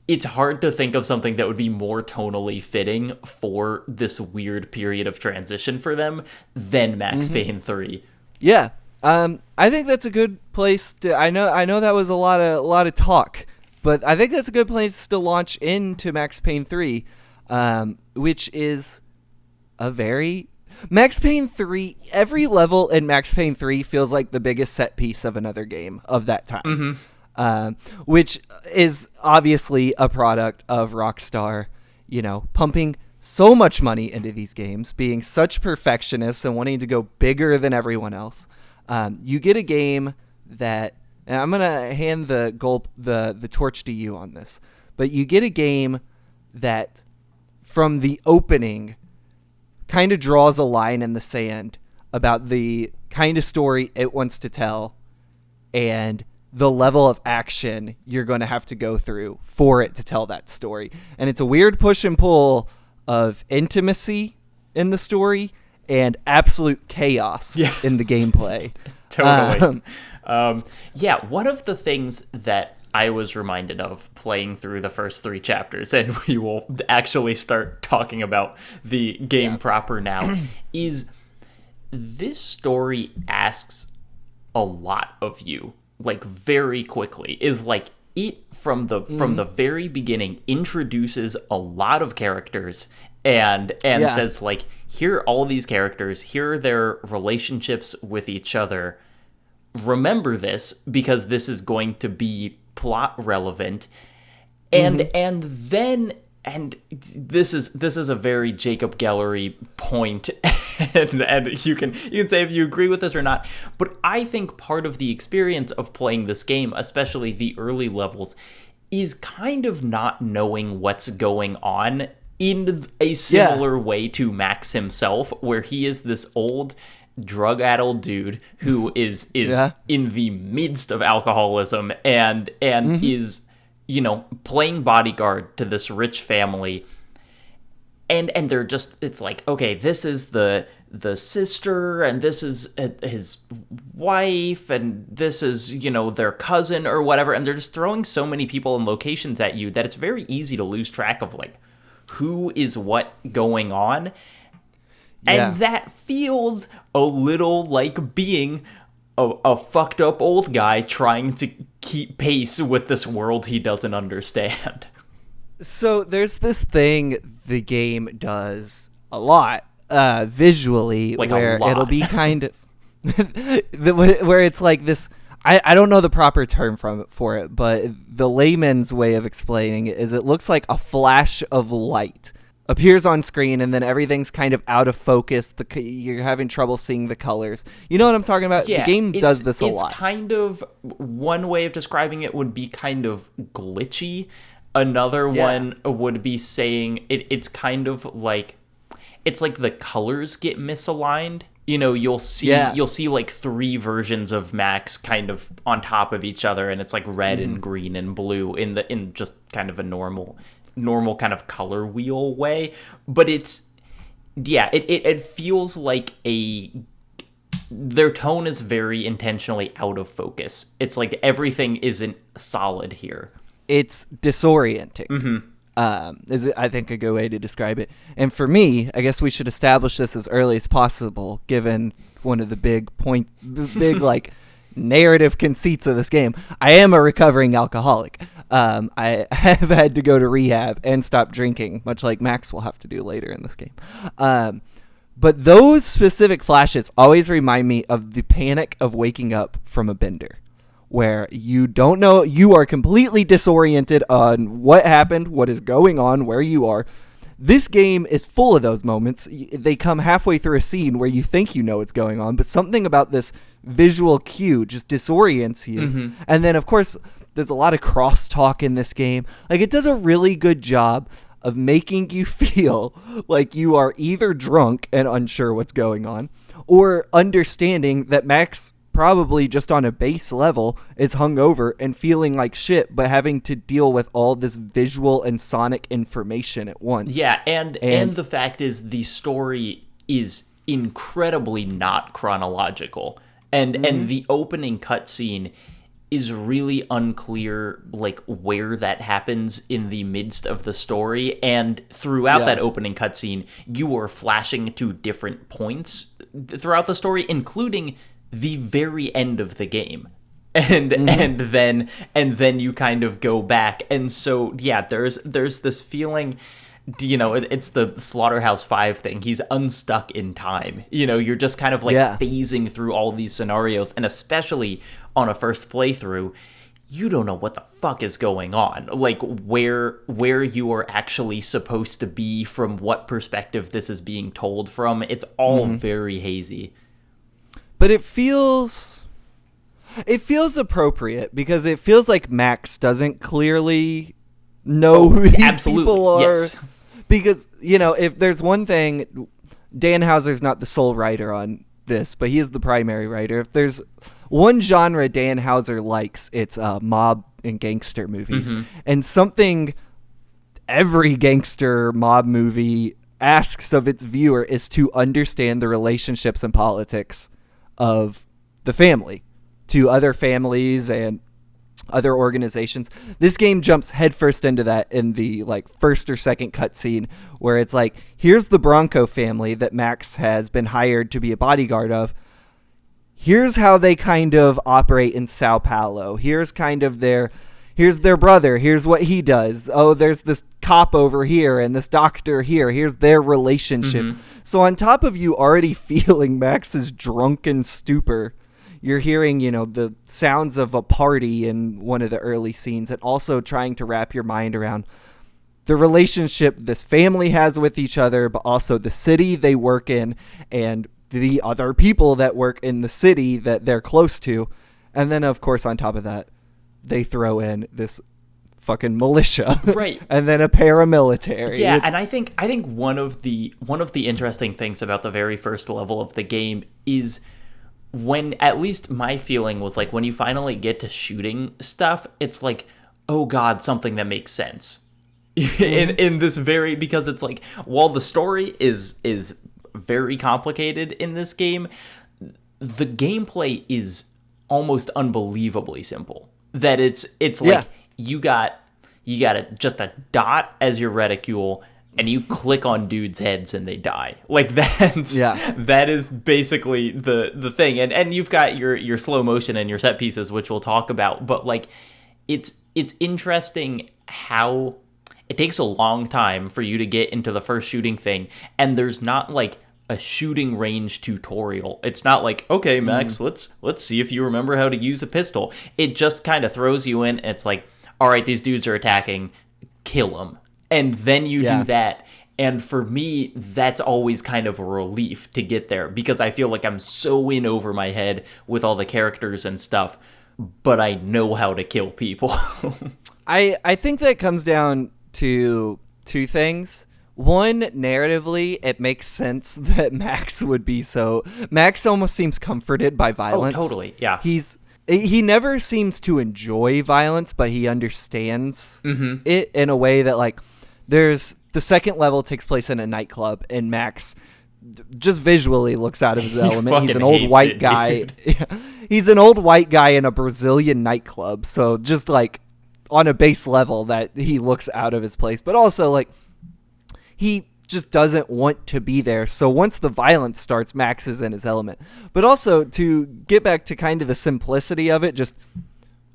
it's hard to think of something that would be more tonally fitting for this weird period of transition for them than Max Payne 3. Yeah. I think that's a good place to, I know that was a lot of talk, but I think that's a good place to launch into Max Payne 3. Which is a very... Max Payne 3, every level in Max Payne 3 feels like the biggest set piece of another game of that time. Which is obviously a product of Rockstar, you know, pumping so much money into these games, being such perfectionists and wanting to go bigger than everyone else. You get a game that... And I'm going to hand the torch to you on this. But you get a game that... from the opening, kind of draws a line in the sand about the kind of story it wants to tell and the level of action you're going to have to go through for it to tell that story. And it's a weird push and pull of intimacy in the story and absolute chaos in the gameplay. Totally. One of the things that I was reminded of playing through the first 3 chapters, and we will actually start talking about the game proper now, is this story asks a lot of you, like, very quickly. Is like, it from the very beginning introduces a lot of characters and says, like, here are all these characters, here are their relationships with each other. Remember this, because this is going to be plot relevant, and then this is a very Jacob Gallery point, and you can say if you agree with this or not, but I think part of the experience of playing this game, especially the early levels, is kind of not knowing what's going on in a similar way to Max himself, where he is this old drug-addled dude who is in the midst of alcoholism and is, you know, playing bodyguard to this rich family, and they're just, it's like, okay, this is the sister, and this is his wife, and this is, you know, their cousin or whatever, and they're just throwing so many people and locations at you that it's very easy to lose track of like who is what going on. And that feels a little like being a fucked up old guy trying to keep pace with this world he doesn't understand. So there's this thing the game does a lot visually, like, where it'll be kind of where it's like this. I don't know the proper term for it, but the layman's way of explaining it is it looks like a flash of light appears on screen, and then everything's kind of out of focus. You're having trouble seeing the colors. You know what I'm talking about? Yeah, the game does this a lot. It's kind of, one way of describing it would be kind of glitchy. Another one would be saying it's kind of like, it's like the colors get misaligned. You know, you'll see like 3 versions of Max kind of on top of each other, and it's like red and green and blue in just kind of a normal kind of color wheel way. But it feels like their tone is very intentionally out of focus. It's like everything isn't solid here. It's disorienting. Is I think a good way to describe it. And for me, I guess we should establish this as early as possible, given one of the big like narrative conceits of this game. I am a recovering alcoholic. I have had to go to rehab and stop drinking, much like Max will have to do later in this game. But those specific flashes always remind me of the panic of waking up from a bender, where you don't know, you are completely disoriented on what happened, what is going on, where you are. This game is full of those moments. They come halfway through a scene where you think you know what's going on, but something about this visual cue just disorients you. And then, of course, there's a lot of crosstalk in this game. Like, it does a really good job of making you feel like you are either drunk and unsure what's going on, or understanding that Max probably just on a base level is hungover and feeling like shit, but having to deal with all this visual and sonic information at once. Yeah, and the fact is the story is incredibly not chronological. And the opening cutscene is really unclear, like, where that happens in the midst of the story. And throughout that opening cutscene, you are flashing to different points throughout the story, including the very end of the game. And then you kind of go back. And so, yeah, there's this feeling, you know, it's the Slaughterhouse-5 thing. He's unstuck in time. You know, you're just kind of like phasing through all these scenarios, and especially on a first playthrough, you don't know what the fuck is going on. Like, where you are actually supposed to be, from what perspective this is being told from. It's all very hazy. But it feels appropriate, because it feels like Max doesn't clearly know who these people are. Yes. Because, you know, if there's one thing, Dan Houser's not the sole writer on this, but he is the primary writer. If there's one genre Dan Houser likes, it's mob and gangster movies. And something every gangster mob movie asks of its viewer is to understand the relationships and politics of the family to other families and other organizations. This game jumps headfirst into that in the like first or second cutscene, where it's like, here's the Bronco family that Max has been hired to be a bodyguard of. Here's how they kind of operate in Sao Paulo. Here's their brother. Here's what he does. Oh, there's this cop over here and this doctor here. Here's their relationship. So on top of you already feeling Max's drunken stupor, you're hearing, you know, the sounds of a party in one of the early scenes, and also trying to wrap your mind around the relationship this family has with each other, but also the city they work in and the other people that work in the city that they're close to. And then, of course, on top of that, they throw in this fucking militia, right? And then a paramilitary. Yeah, and I think one of the interesting things about the very first level of the game is, when, at least my feeling was like, when you finally get to shooting stuff, it's like, oh god, something that makes sense. in this very, because it's like, while the story is very complicated in this game, the gameplay is almost unbelievably simple. That it's like, you got just a dot as your reticule, and you click on dudes' heads and they die. Like, that is basically the thing. And you've got your slow motion and your set pieces, which we'll talk about. But like, it's interesting how it takes a long time for you to get into the first shooting thing, and there's not like a shooting range tutorial. It's not like, okay, Max, let's see if you remember how to use a pistol. It just kind of throws you in. It's like, all right, these dudes are attacking, kill them. And then you do that, And for me, that's always kind of a relief to get there because I feel like I'm so in over my head with all the characters and stuff, but I know how to kill people. I think that comes down to two things. One, narratively, it makes sense that Max would be so... Max almost seems comforted by violence. Oh, totally, yeah. He never seems to enjoy violence, but he understands it in a way that, like, there's... The second level takes place in a nightclub, and Max just visually looks out of his element. He's an old white guy. He's an old white guy in a Brazilian nightclub, so just, like, on a base level that he looks out of his place. But also, like... He just doesn't want to be there. So once the violence starts, Max is in his element. But also, to get back to kind of the simplicity of it, just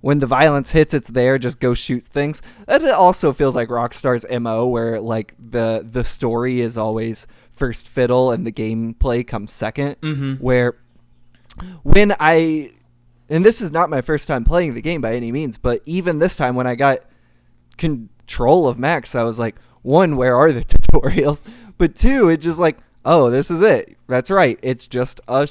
when the violence hits, it's there, just go shoot things. That also feels like Rockstar's MO, where like the story is always first fiddle and the gameplay comes second. Where when and this is not my first time playing the game by any means, but even this time when I got control of Max, I was like, one, where are the tutorials? But two, it's just like, oh, this is it. That's right. It's just a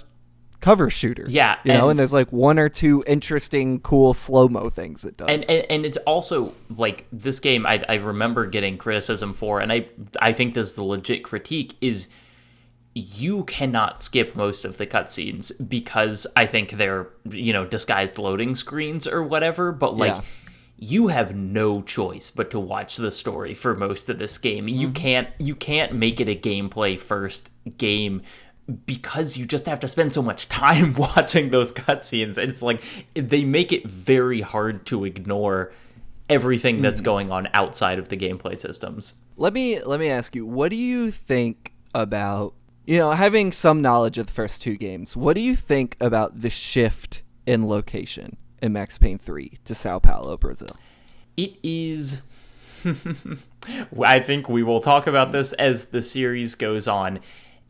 cover shooter. Yeah. You know, and there's like one or two interesting, cool slow-mo things it does. And it's also, like, this game, I remember getting criticism for, and I think this is a legit critique, is you cannot skip most of the cutscenes because I think they're, you know, disguised loading screens or whatever, but, like... Yeah. You have no choice but to watch the story for most of this game. You can't make it a gameplay first game because you just have to spend so much time watching those cutscenes. It's like they make it very hard to ignore everything that's going on outside of the gameplay systems. Let me ask you, what do you think about, you know, having some knowledge of the first two games, what do you think about the shift in location in Max Payne 3 to Sao Paulo, Brazil? It is... I think we will talk about this as the series goes on.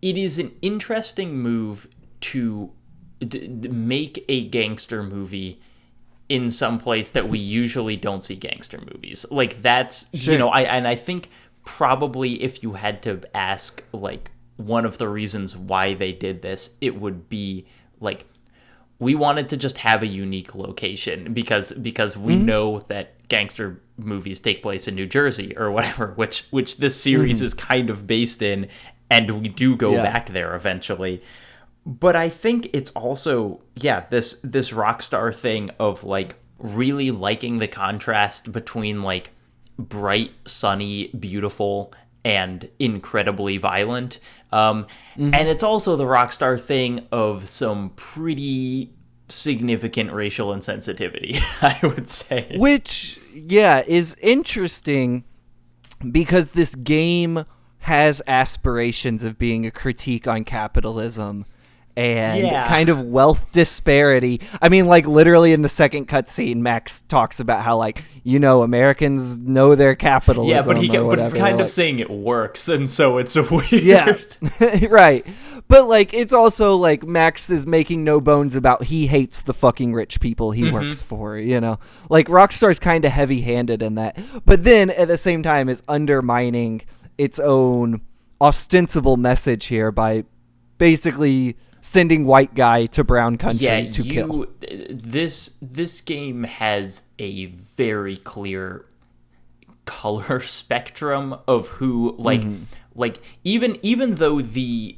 It is an interesting move to make a gangster movie in some place that we usually don't see gangster movies. Like, that's... Sure. You know, I think probably if you had to ask, like, one of the reasons why they did this, it would be, like... We wanted to just have a unique location because we know that gangster movies take place in New Jersey or whatever, which this series is kind of based in, and we do go back there eventually. But I think it's also, this Rockstar thing of, like, really liking the contrast between, like, bright, sunny, beautiful, and incredibly violent. And it's also the Rockstar thing of some pretty significant racial insensitivity, I would say. Which, is interesting because this game has aspirations of being a critique on capitalism and kind of wealth disparity. I mean, like, literally in the second cutscene, Max talks about how, like, you know, Americans know their capitalism. Yeah, but it's kind of saying it works, and so it's weird. Yeah, right. But, like, it's also, like, Max is making no bones about he hates the fucking rich people he works for, you know? Like, Rockstar's kind of heavy-handed in that. But then, at the same time, is undermining its own ostensible message here by basically sending white guy to brown country to kill. This game has a very clear color spectrum of who, like even though the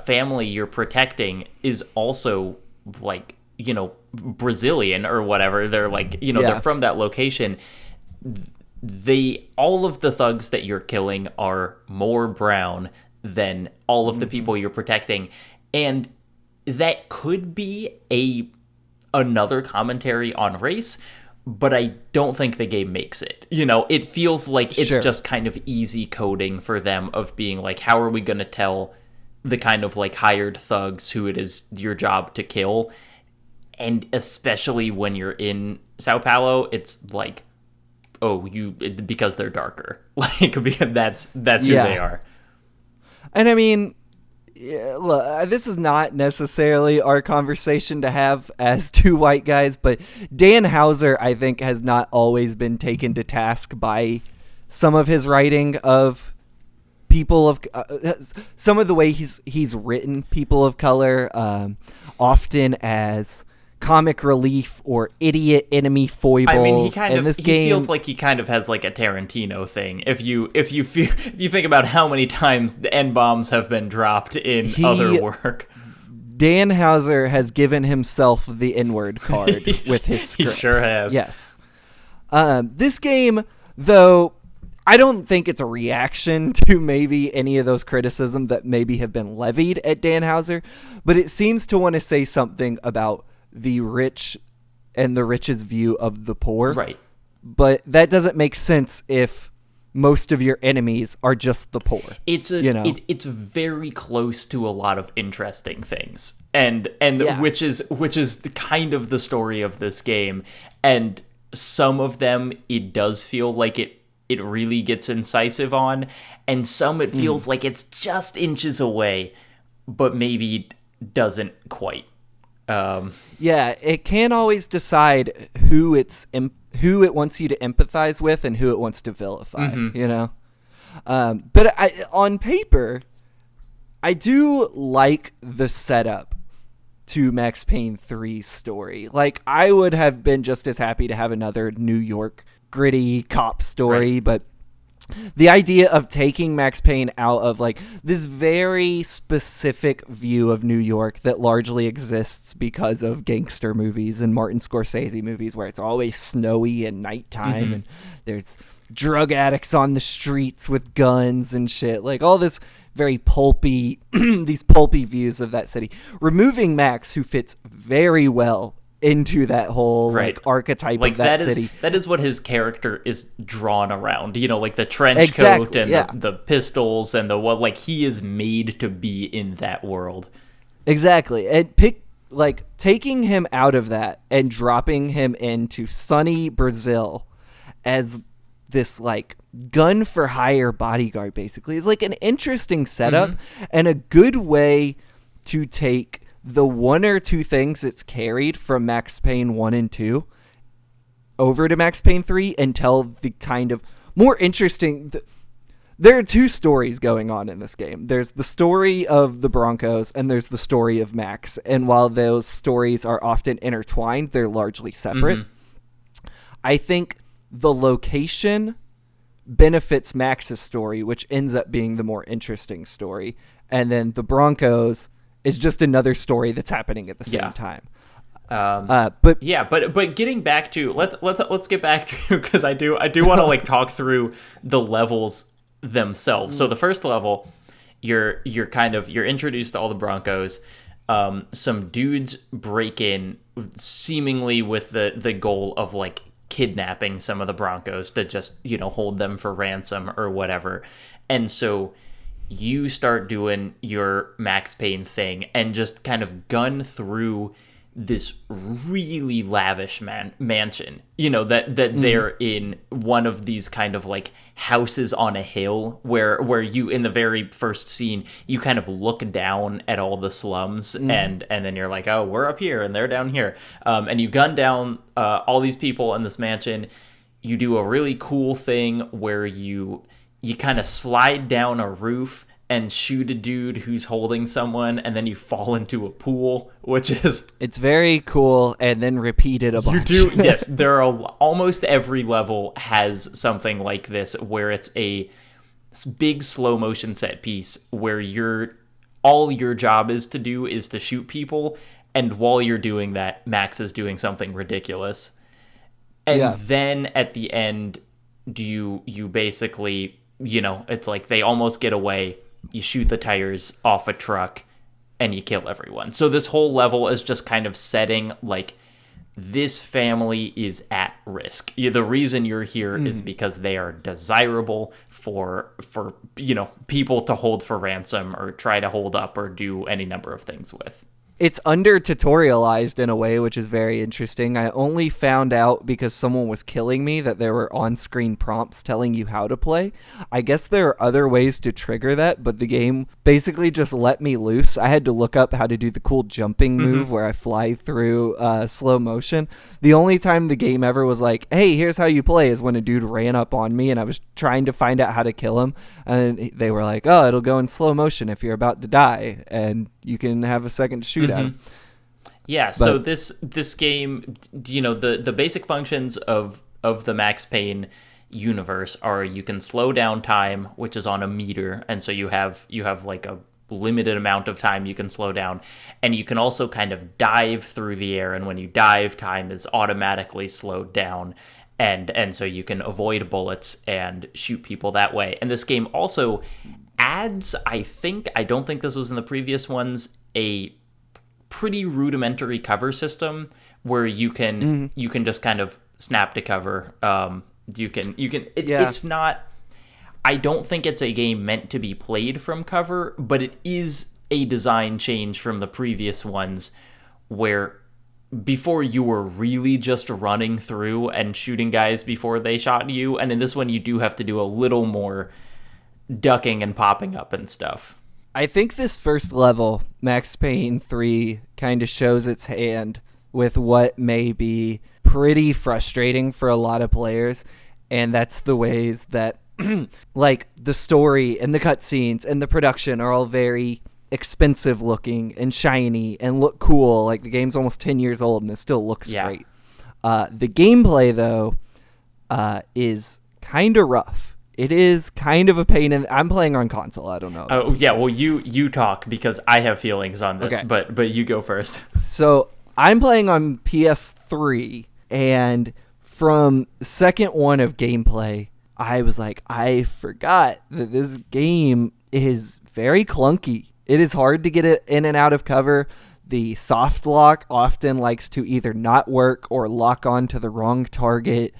family you're protecting is also, like, you know, Brazilian or whatever, they're like, you know, they're from that location. All of the thugs that you're killing are more brown than all of the people you're protecting. And that could be another commentary on race, but I don't think the game makes it. You know, it feels like it's just kind of easy coding for them of being like, how are we going to tell the kind of, like, hired thugs who it is your job to kill? And especially when you're in Sao Paulo, it's like, oh, because they're darker. Like, because that's who they are. And I mean, look, this is not necessarily our conversation to have as two white guys, but Dan Houser, I think, has not always been taken to task by some of his writing of people of some of the way he's written people of color, often as comic relief or idiot enemy foibles. I mean, he feels like he kind of has like a Tarantino thing. If you think about how many times the N-bombs have been dropped in other work. Dan Houser has given himself the N-word card with his scripts. He sure has. Yes. This game, though, I don't think it's a reaction to maybe any of those criticisms that maybe have been levied at Dan Houser, but it seems to want to say something about the rich and the rich's view of the poor. Right. But that doesn't make sense if most of your enemies are just the poor. It's very close to a lot of interesting things. And which is the kind of the story of this game. And some of them it does feel like it really gets incisive on, and some it feels like it's just inches away, but maybe doesn't quite. It can't always decide who it wants you to empathize with and who it wants to vilify, you know? But on paper, I do like the setup to Max Payne 3's story. Like, I would have been just as happy to have another New York gritty cop story, right. But the idea of taking Max Payne out of like this very specific view of New York that largely exists because of gangster movies and Martin Scorsese movies, where it's always snowy and nighttime and there's drug addicts on the streets with guns and shit, like all this very pulpy these pulpy views of that city. Removing Max, who fits very well into that whole like archetype like of that city. That is what his character is drawn around, you know, like the trench coat and the pistols and the what, like he is made to be in that world. Exactly. And taking him out of that and dropping him into sunny Brazil as this like gun for hire bodyguard basically is like an interesting setup and a good way to take the one or two things it's carried from Max Payne 1 and 2 over to Max Payne 3 and tell the kind of more interesting... There are two stories going on in this game. There's the story of the Broncos and there's the story of Max. And while those stories are often intertwined, they're largely separate. I think the location benefits Max's story, which ends up being the more interesting story. And then the Broncos is just another story that's happening at the same time. But getting back to let's get back to, because I do want to like talk through the levels themselves. So the first level, you're introduced to all the Broncos. Some dudes break in seemingly with the goal of like kidnapping some of the Broncos to just, you know, hold them for ransom or whatever. And so you start doing your Max Payne thing and just kind of gun through this really lavish mansion, you know, that they're in one of these kind of like houses on a hill where you, in the very first scene, you kind of look down at all the slums and then you're like, oh, we're up here and they're down here. And you gun down all these people in this mansion. You do a really cool thing where you kind of slide down a roof and shoot a dude who's holding someone, and then you fall into a pool, which is... It's very cool, and then repeat it a bunch. You do, yes. Almost every level has something like this, where it's a big slow-motion set piece, where all your job is to do is to shoot people, and while you're doing that, Max is doing something ridiculous. And then at the end, you basically, you know, it's like they almost get away. You shoot the tires off a truck and you kill everyone. So this whole level is just kind of setting like this family is at risk. The reason you're here is because they are desirable for you know, people to hold for ransom or try to hold up or do any number of things with. it's under tutorialized in a way, which is very interesting. I only found out because someone was killing me that there were on-screen prompts telling you how to play. I guess there are other ways to trigger that, but the game basically just let me loose. I had to look up how to do the cool jumping move where I fly through slow motion. The only time the game ever was like, hey, here's how you play, is when a dude ran up on me and I was trying to find out how to kill him, and they were like, oh, it'll go in slow motion if you're about to die, and you can have a second shoot at him. Yeah, so this game, the basic functions of the Max Payne universe are you can slow down time, which is on a meter, and so you have like a limited amount of time you can slow down, and you can also kind of dive through the air, and when you dive, time is automatically slowed down, and so you can avoid bullets and shoot people that way. And this game also adds, I don't think this was in the previous ones, a pretty rudimentary cover system where you can just kind of snap to cover. It's not, I don't think it's a game meant to be played from cover, but it is a design change from the previous ones where before you were really just running through and shooting guys before they shot you, and in this one you do have to do a little more ducking and popping up and stuff. I think this first level, Max Payne 3, kind of shows its hand with what may be pretty frustrating for a lot of players, and that's the ways that like the story and the cutscenes and the production are all very expensive looking and shiny and look cool. Like the game's almost 10 years old and it still looks great. The gameplay though is kind of rough. It is kind of a pain in. I'm playing on console. I don't know. Oh yeah, well you talk because I have feelings on this, okay. but you go first. So I'm playing on PS3, and from second one of gameplay, I was like, I forgot that this game is very clunky. It is hard to get it in and out of cover. The soft lock often likes to either not work or lock on to the wrong target.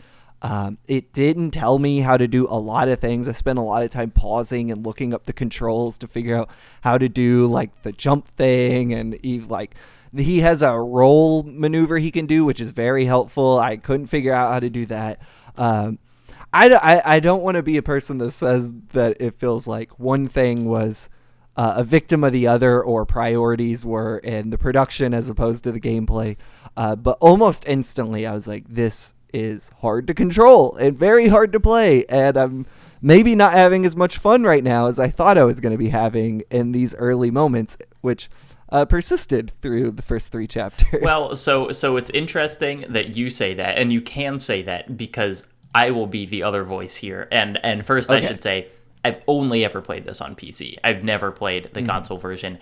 It didn't tell me how to do a lot of things. I spent a lot of time pausing and looking up the controls to figure out how to do like the jump thing, and he has a roll maneuver he can do, which is very helpful. I couldn't figure out how to do that. I don't want to be a person that says that it feels like one thing was a victim of the other, or priorities were in the production as opposed to the gameplay. But almost instantly I was like, this is hard to control and very hard to play, and I'm maybe not having as much fun right now as I thought I was going to be having in these early moments, which persisted through the first 3 chapters. Well, so it's interesting that you say that, and you can say that because I will be the other voice here. And first, okay. I should say, I've only ever played this on PC. I've never played the console version.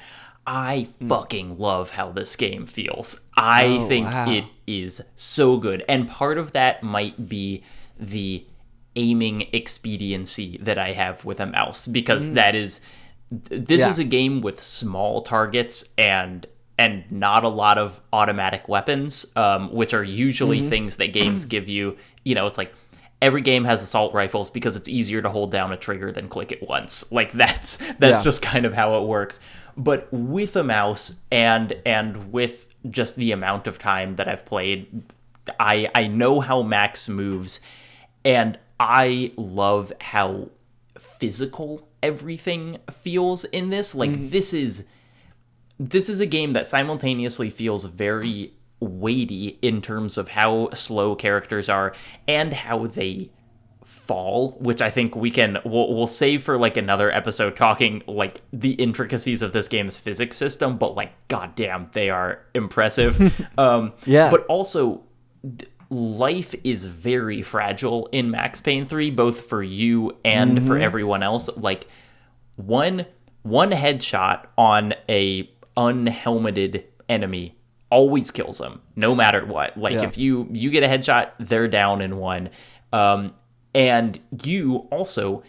I fucking love how this game feels. I think it is so good. And part of that might be the aiming expediency that I have with a mouse, because this is a game with small targets and not a lot of automatic weapons, which are usually things that games give you. It's like every game has assault rifles because it's easier to hold down a trigger than click it once. Like that's just kind of how it works. But with a mouse and with just the amount of time that I've played, I know how Max moves, and I love how physical everything feels in this. Like this is a game that simultaneously feels very weighty in terms of how slow characters are and how they fall, which I think we'll save for like another episode, talking like the intricacies of this game's physics system, but like goddamn, they are impressive. But also life is very fragile in Max Payne 3, both for you and for everyone else. Like one headshot on a unhelmeted enemy always kills them, no matter what. Like if you get a headshot, they're down in one. And you also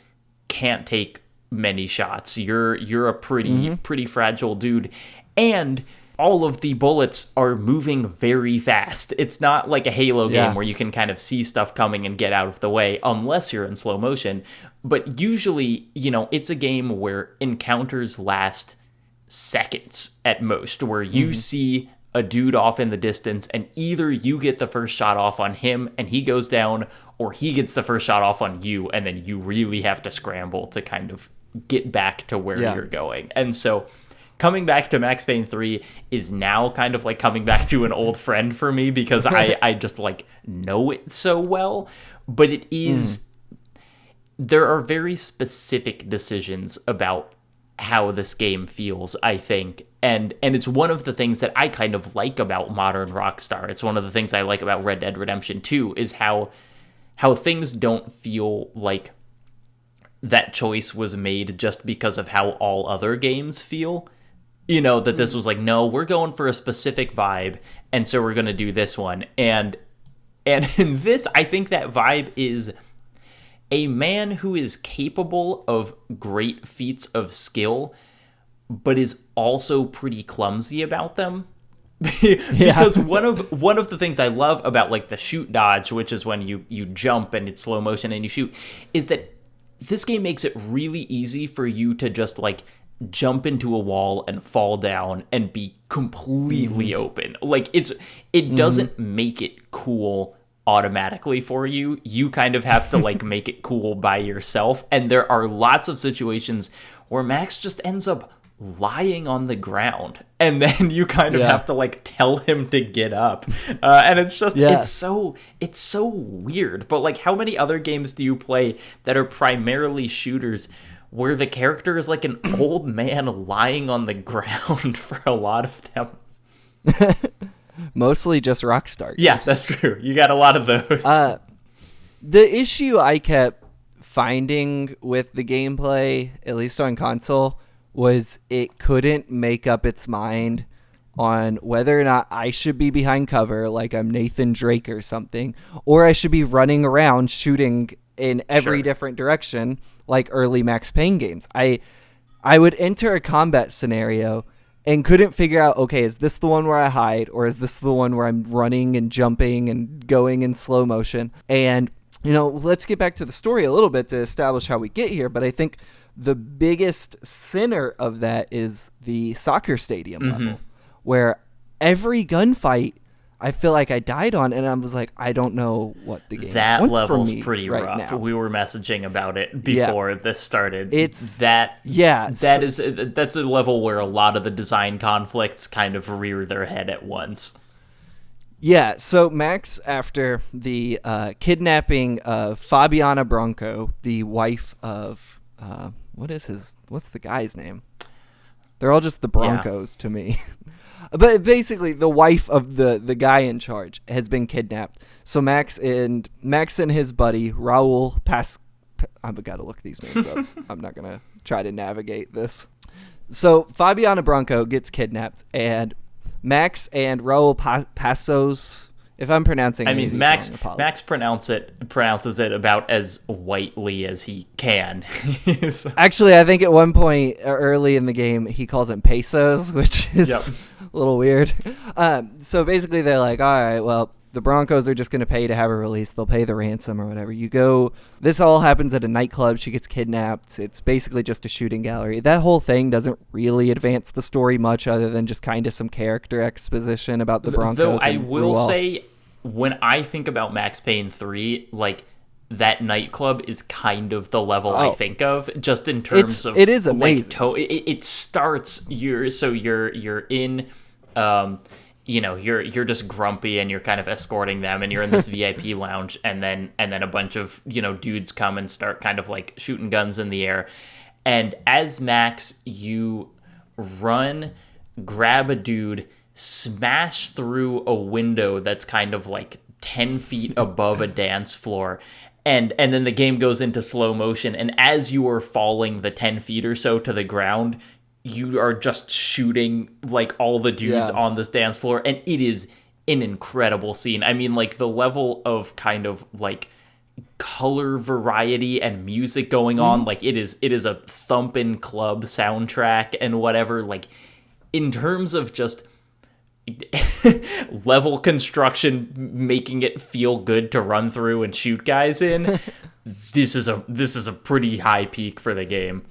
can't take many shots. You're a pretty fragile dude, and all of the bullets are moving very fast. It's not like a Halo game where you can kind of see stuff coming and get out of the way, unless you're in slow motion. But usually, it's a game where encounters last seconds at most, where you see a dude off in the distance and either you get the first shot off on him and he goes down, or he gets the first shot off on you, and then you really have to scramble to kind of get back to where you're going. And so coming back to Max Payne 3 is now kind of like coming back to an old friend for me, because I just like know it so well. But it is, there are very specific decisions about how this game feels, I think. And it's one of the things that I kind of like about modern Rockstar. It's one of the things I like about Red Dead Redemption 2 is how things don't feel like that choice was made just because of how all other games feel. You know, that this was like, no, we're going for a specific vibe, and so we're going to do this one. And in this, I think that vibe is a man who is capable of great feats of skill, but is also pretty clumsy about them. Because one of the things I love about like the shoot dodge, which is when you jump and it's slow motion and you shoot, is that this game makes it really easy for you to just like jump into a wall and fall down and be completely open. Like it doesn't make it cool automatically for you. You kind of have to like make it cool by yourself. And there are lots of situations where Max just ends up lying on the ground, and then you kind of have to like tell him to get up. And it's just it's so weird. But like, how many other games do you play that are primarily shooters where the character is like an old man lying on the ground for a lot of them? Mostly just Rockstar games. Yeah, that's true. You got a lot of those. The issue I kept finding with the gameplay, at least on console, was it couldn't make up its mind on whether or not I should be behind cover like I'm Nathan Drake or something, or I should be running around shooting in every different direction like early Max Payne games. I would enter a combat scenario and couldn't figure out, okay, is this the one where I hide, or is this the one where I'm running and jumping and going in slow motion? And, you know, let's get back to the story a little bit to establish how we get here. But I think the biggest sinner of that is the soccer stadium level, where every gunfight I feel like I died on, and I was like, I don't know what the game that wants level's from me pretty right rough. now. We were messaging about it before this started. It's that's a level where a lot of the design conflicts kind of rear their head at once. Yeah, so Max, after the kidnapping of Fabiana Branco, the wife of what's the guy's name? They're all just the Broncos to me. But basically, the wife of the guy in charge has been kidnapped. So Max and his buddy Raul I've got to look these names up. I'm not gonna try to navigate this. So Fabiana Branco gets kidnapped, and Max and Raul Passos. If I'm pronouncing, Max pronounces it about as whitely as he can. Actually, I think at one point early in the game he calls them pesos, which is a little weird. So basically, they're like, all right, well, the Broncos are just going to pay to have her released. They'll pay the ransom or whatever. You go. This all happens at a nightclub. She gets kidnapped. It's basically just a shooting gallery. That whole thing doesn't really advance the story much, other than just kind of some character exposition about the Broncos. Though I will say, when I think about Max Payne 3, like, that nightclub is kind of the level I think of, just in terms of it is amazing. Like, it starts you're in you're just grumpy and you're kind of escorting them, and you're in this VIP lounge, and then a bunch of dudes come and start kind of like shooting guns in the air, and as Max, you run, grab a dude, smash through a window that's kind of like 10 feet above a dance floor, and then the game goes into slow motion, and as you are falling the 10 feet or so to the ground, you are just shooting like all the dudes on this dance floor, and it is an incredible scene. I mean, like, the level of kind of like color variety and music going on, like it is a thumping club soundtrack and whatever. Like, in terms of just level construction, making it feel good to run through and shoot guys in, this is a pretty high peak for the game.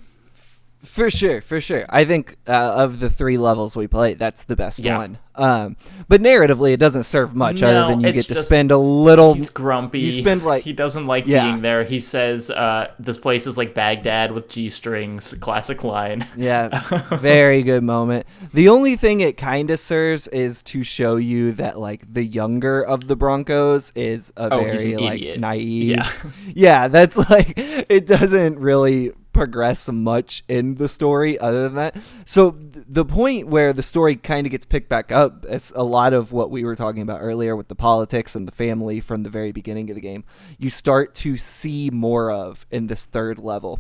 For sure, for sure. I think of the 3 levels we played, that's the best one. But narratively, it doesn't serve much other than you get to spend a little. He's grumpy. You spend he doesn't like being there. He says, "This place is like Baghdad with G-strings." Classic line. Yeah, very good moment. The only thing it kind of serves is to show you that like the younger of the Broncos is very like idiot. naive. Yeah, that's like it doesn't really progress much in the story other than that. So the point where the story kind of gets picked back up is a lot of what we were talking about earlier with the politics and the family from the very beginning of the game. You start to see more of in this 3rd level,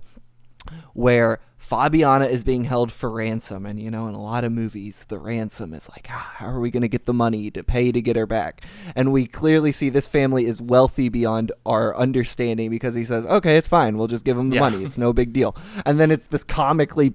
where Fabiana is being held for ransom. And, in a lot of movies, the ransom is like, how are we going to get the money to pay to get her back? And we clearly see this family is wealthy beyond our understanding, because he says, okay, it's fine. We'll just give them the money. It's no big deal. And then it's this comically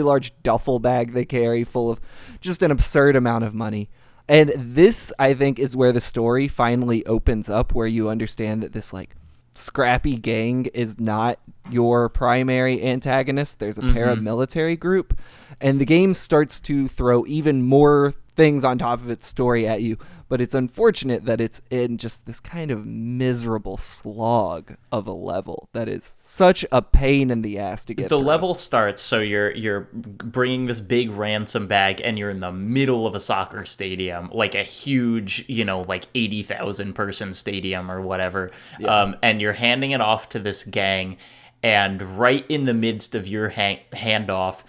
large duffel bag they carry full of just an absurd amount of money. And this, I think, is where the story finally opens up, where you understand that this, like, scrappy gang is not your primary antagonist. There's a paramilitary group, and the game starts to throw even more things on top of its story at you. But it's unfortunate that it's in just this kind of miserable slog of a level that is such a pain in the ass to get the through. level starts, so you're bringing this big ransom bag, and you're in the middle of a soccer stadium, like a huge, like 80,000 person stadium or whatever. And you're handing it off to this gang, and right in the midst of your handoff,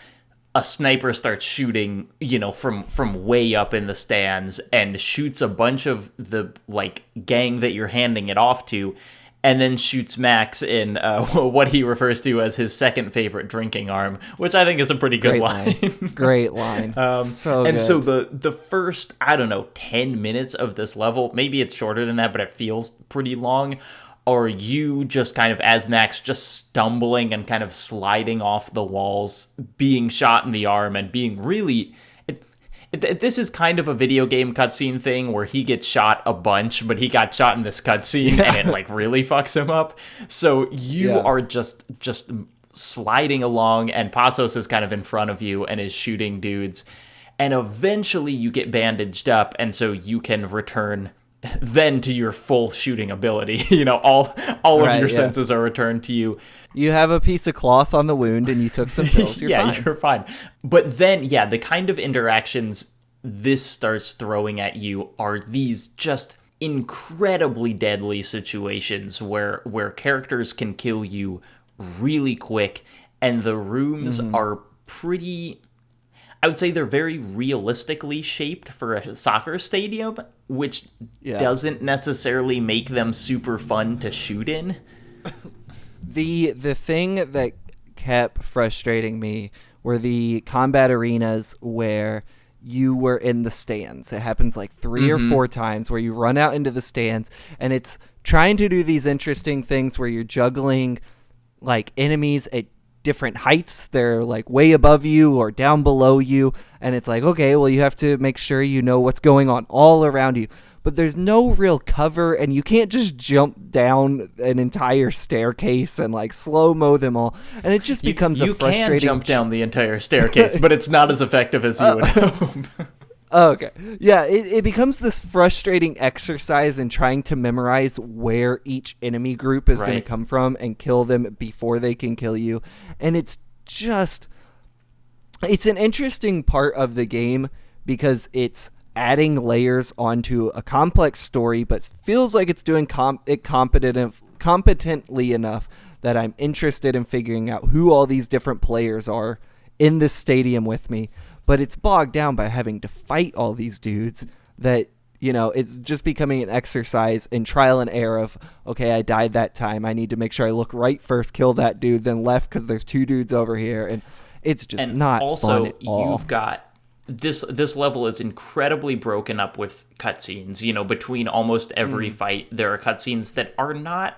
a sniper starts shooting, from way up in the stands, and shoots a bunch of the like gang that you're handing it off to, and then shoots Max in what he refers to as his second favorite drinking arm, which I think is a pretty good line. Great line. So the first, 10 minutes of this level, maybe it's shorter than that, but it feels pretty long, are you just kind of, as Max, just stumbling and kind of sliding off the walls, being shot in the arm, and being really... This is kind of a video game cutscene thing where he gets shot a bunch, but he got shot in this cutscene, and it like really fucks him up. So you are just sliding along, and Passos is kind of in front of you and is shooting dudes. And eventually you get bandaged up, and so you can return then to your full shooting ability. All of your senses are returned to you. You have a piece of cloth on the wound, and you took some pills. You're fine. But then, the kind of interactions this starts throwing at you are these just incredibly deadly situations where characters can kill you really quick, and the rooms are pretty... I would say they're very realistically shaped for a soccer stadium, which doesn't necessarily make them super fun to shoot in. The thing that kept frustrating me were the combat arenas where you were in the stands. It happens like 3 or 4 times where you run out into the stands, and it's trying to do these interesting things where you're juggling like enemies at different heights. They're like way above you or down below you, and it's like, okay, well, you have to make sure you know what's going on all around you, but there's no real cover, and you can't just jump down an entire staircase and like slow-mo them all, and it just becomes a frustrating... You can jump down the entire staircase, but it's not as effective as you would hope. Okay. Yeah, it becomes this frustrating exercise in trying to memorize where each enemy group is going to come from and kill them before they can kill you. And it's an interesting part of the game because it's adding layers onto a complex story, but feels like it's doing it competently enough that I'm interested in figuring out who all these different players are in this stadium with me. But it's bogged down by having to fight all these dudes that, it's just becoming an exercise in trial and error of, okay, I died that time. I need to make sure I look right first, kill that dude, then left because there's 2 dudes over here. And it's just not fun at all. You've got... This level is incredibly broken up with cutscenes. Between almost every fight, there are cutscenes that are not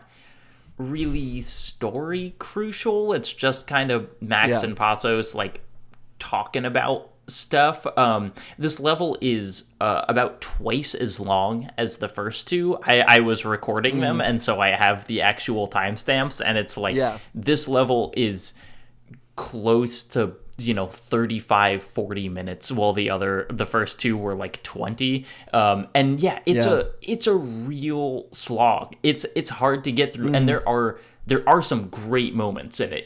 really story crucial. It's just kind of Max and Passos, like, talking about stuff. This level is about twice as long as the first 2. I was recording them, and so I have the actual timestamps, and it's like this level is close to 35-40 minutes, while the first two were like 20. And yeah, it's a real slog. It's hard to get through, and there are some great moments in it.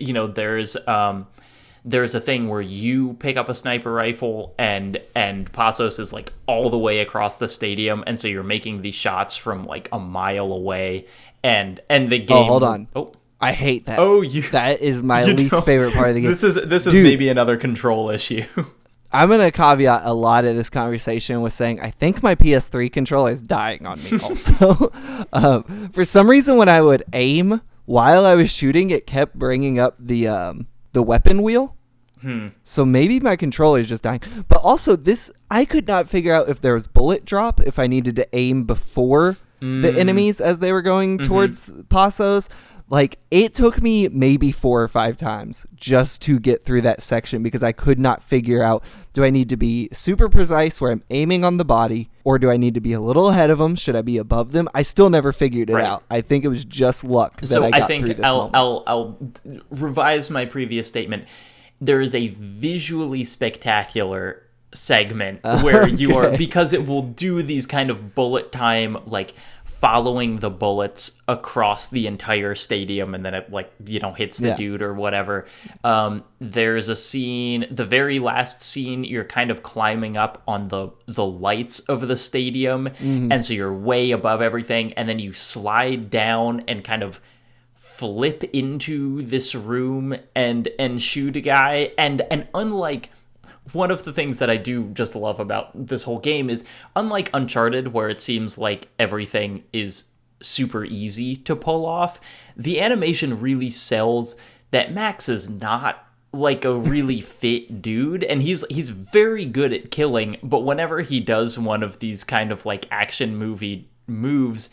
There's a thing where you pick up a sniper rifle and Passos is like all the way across the stadium, and so you're making these shots from like a mile away, and the game. Oh, hold on. I hate that. That is my least favorite part of the game. This is maybe another control issue. I'm going to caveat a lot of this conversation with saying I think my PS3 controller is dying on me also. For some reason, when I would aim while I was shooting, it kept bringing up the weapon wheel. So maybe my controller is just dying. But also, I could not figure out if there was bullet drop, if I needed to aim before the enemies as they were going towards Passos. Like, it took me maybe 4 or 5 times just to get through that section because I could not figure out, do I need to be super precise where I'm aiming on the body, or do I need to be a little ahead of them? Should I be above them? I still never figured it out. I think it was just luck that I got through this moment. I'll revise my previous statement. There is a visually spectacular segment where you are, because it will do these kind of bullet time, like following the bullets across the entire stadium, and then it hits the dude or whatever. There's a scene, the very last scene, you're kind of climbing up on the lights of the stadium, and so you're way above everything, and then you slide down and kind of flip into this room and shoot a guy, and unlike one of the things that I do just love about this whole game is, unlike Uncharted, where it seems like everything is super easy to pull off, the animation really sells that Max is not like a really fit dude, and he's very good at killing, but whenever he does one of these kind of like action movie moves,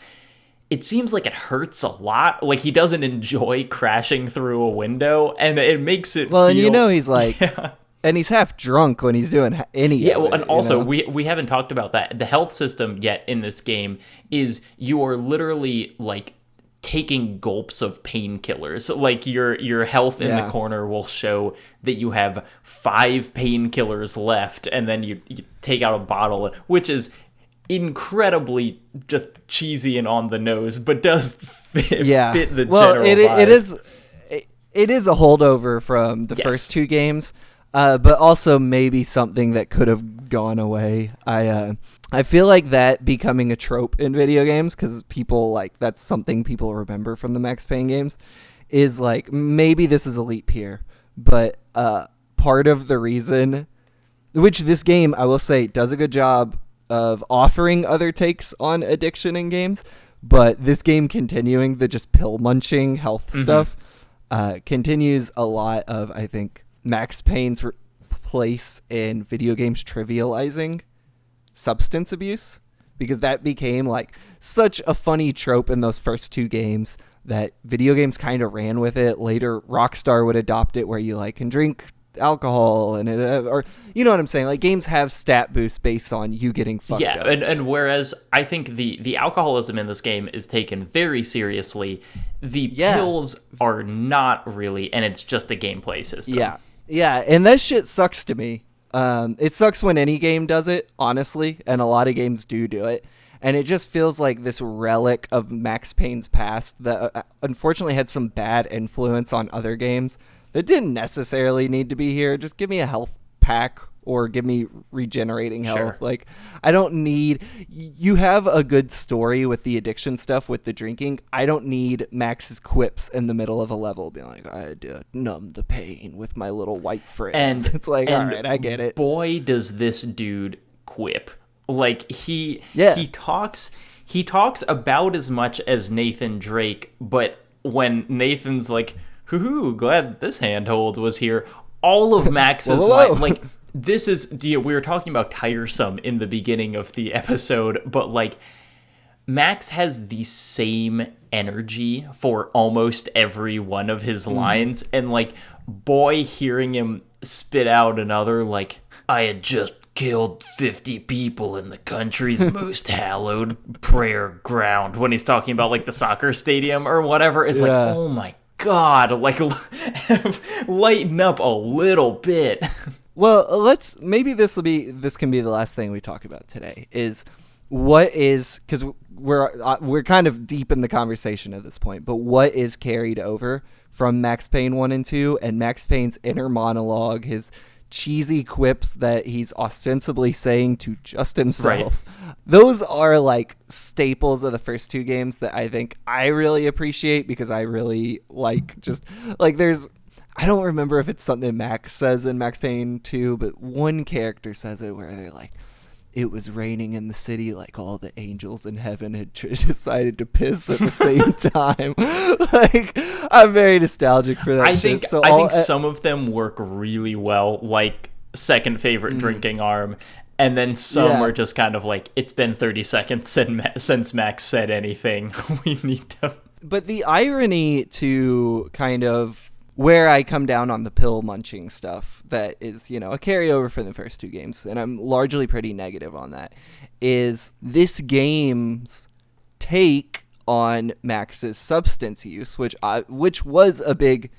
it seems like it hurts a lot. Like, he doesn't enjoy crashing through a window, and it makes it feel... and he's like... Yeah. And he's half drunk when he's doing any of it, and also, we haven't talked about that. The health system yet in this game is you are literally, like, taking gulps of painkillers. Like, your health in the corner will show that you have 5 painkillers left, and then you take out a bottle, which is incredibly just cheesy and on the nose, but does fit the general vibe. It is a holdover from the first 2 games. But also maybe something that could have gone away. I feel like that becoming a trope in video games, because that's something people remember from the Max Payne games, is like, maybe this is a leap here. But part of the reason, which this game, I will say, does a good job of offering other takes on addiction in games, but this game continuing the just pill munching health stuff continues a lot of, I think, Max Payne's place in video games trivializing substance abuse, because that became like such a funny trope in those first 2 games that video games kind of ran with it. Later, Rockstar would adopt it where you can drink alcohol and or you know what I'm saying, like games have stat boosts based on you getting fucked up. And whereas I think the alcoholism in this game is taken very seriously, the pills are not really, and it's just a gameplay system. Yeah, and that shit sucks to me. It sucks when any game does it, honestly, and a lot of games do it. And it just feels like this relic of Max Payne's past that unfortunately had some bad influence on other games that didn't necessarily need to be here. Just give me a health pack or give me regenerating health. Sure. Like, I don't need... You have a good story with the addiction stuff, with the drinking. I don't need Max's quips in the middle of a level being like, I had to numb the pain with my little white friends. And it's like, all right, I get it. Boy, does this dude quip. Like, he talks about as much as Nathan Drake, but when Nathan's like, hoo-hoo, glad this handhold was here, all of Max's like this is, we were talking about tiresome in the beginning of the episode, but like Max has the same energy for almost every one of his lines, and like, boy, hearing him spit out another like, I had just killed 50 people in the country's most hallowed prayer ground, when he's talking about like the soccer stadium or whatever, it's like, oh my God, like lighten up a little bit. Well, maybe this can be the last thing we talk about today is what is, because we're kind of deep in the conversation at this point, but what is carried over from Max Payne 1 and 2 and Max Payne's inner monologue, his cheesy quips that he's ostensibly saying to just himself. Right. Those are like staples of the first two games that I think I really appreciate because I really like just like I don't remember if it's something Max says in Max Payne 2, but one character says it where they're like, it was raining in the city like all the angels in heaven had decided to piss at the same time. Like, I'm very nostalgic for that I shit. Think, I think some of them work really well, like second favorite drinking arm, and then some are just kind of like, it's been 30 seconds since Max said anything. We need to... But the irony to kind of where I come down on the pill munching stuff that is, you know, a carryover from the first two games, and I'm largely pretty negative on that, is this game's take on Max's substance use, which was a big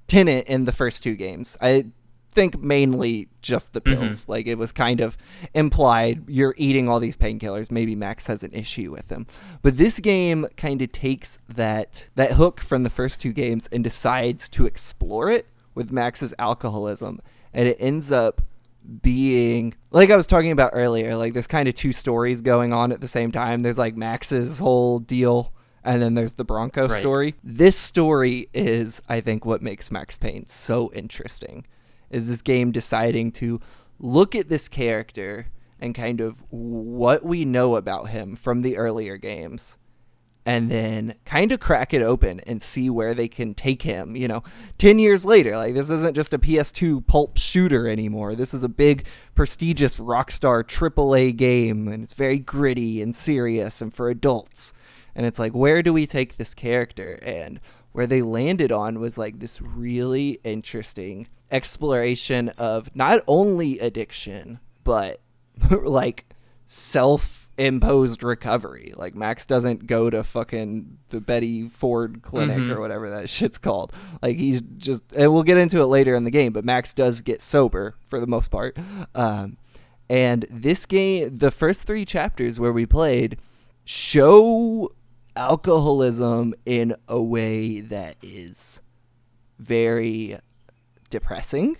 tenet in the first two games. I think mainly just the pills. Like, it was kind of implied you're eating all these painkillers, maybe Max has an issue with them. But this game kind of takes that hook from the first two games and decides to explore it with Max's alcoholism, and it ends up being, like I was talking about earlier, like there's kind of two stories going on at the same time. There's like Max's whole deal, and then there's the Bronco story. This story is, I think, what makes Max Payne so interesting, is this game deciding to look at this character and kind of what we know about him from the earlier games, and then kind of crack it open and see where they can take him, 10 years later. Like, this isn't just a PS2 pulp shooter anymore. This is a big, prestigious Rockstar AAA game, and it's very gritty and serious and for adults. And it's like, where do we take this character? And where they landed on was like this really interesting exploration of not only addiction, but like self-imposed recovery. Like, Max doesn't go to fucking the Betty Ford clinic or whatever that shit's called. Like, he's just, and we'll get into it later in the game, but Max does get sober for the most part. And this game, the first three chapters where we played, show alcoholism in a way that is very depressing,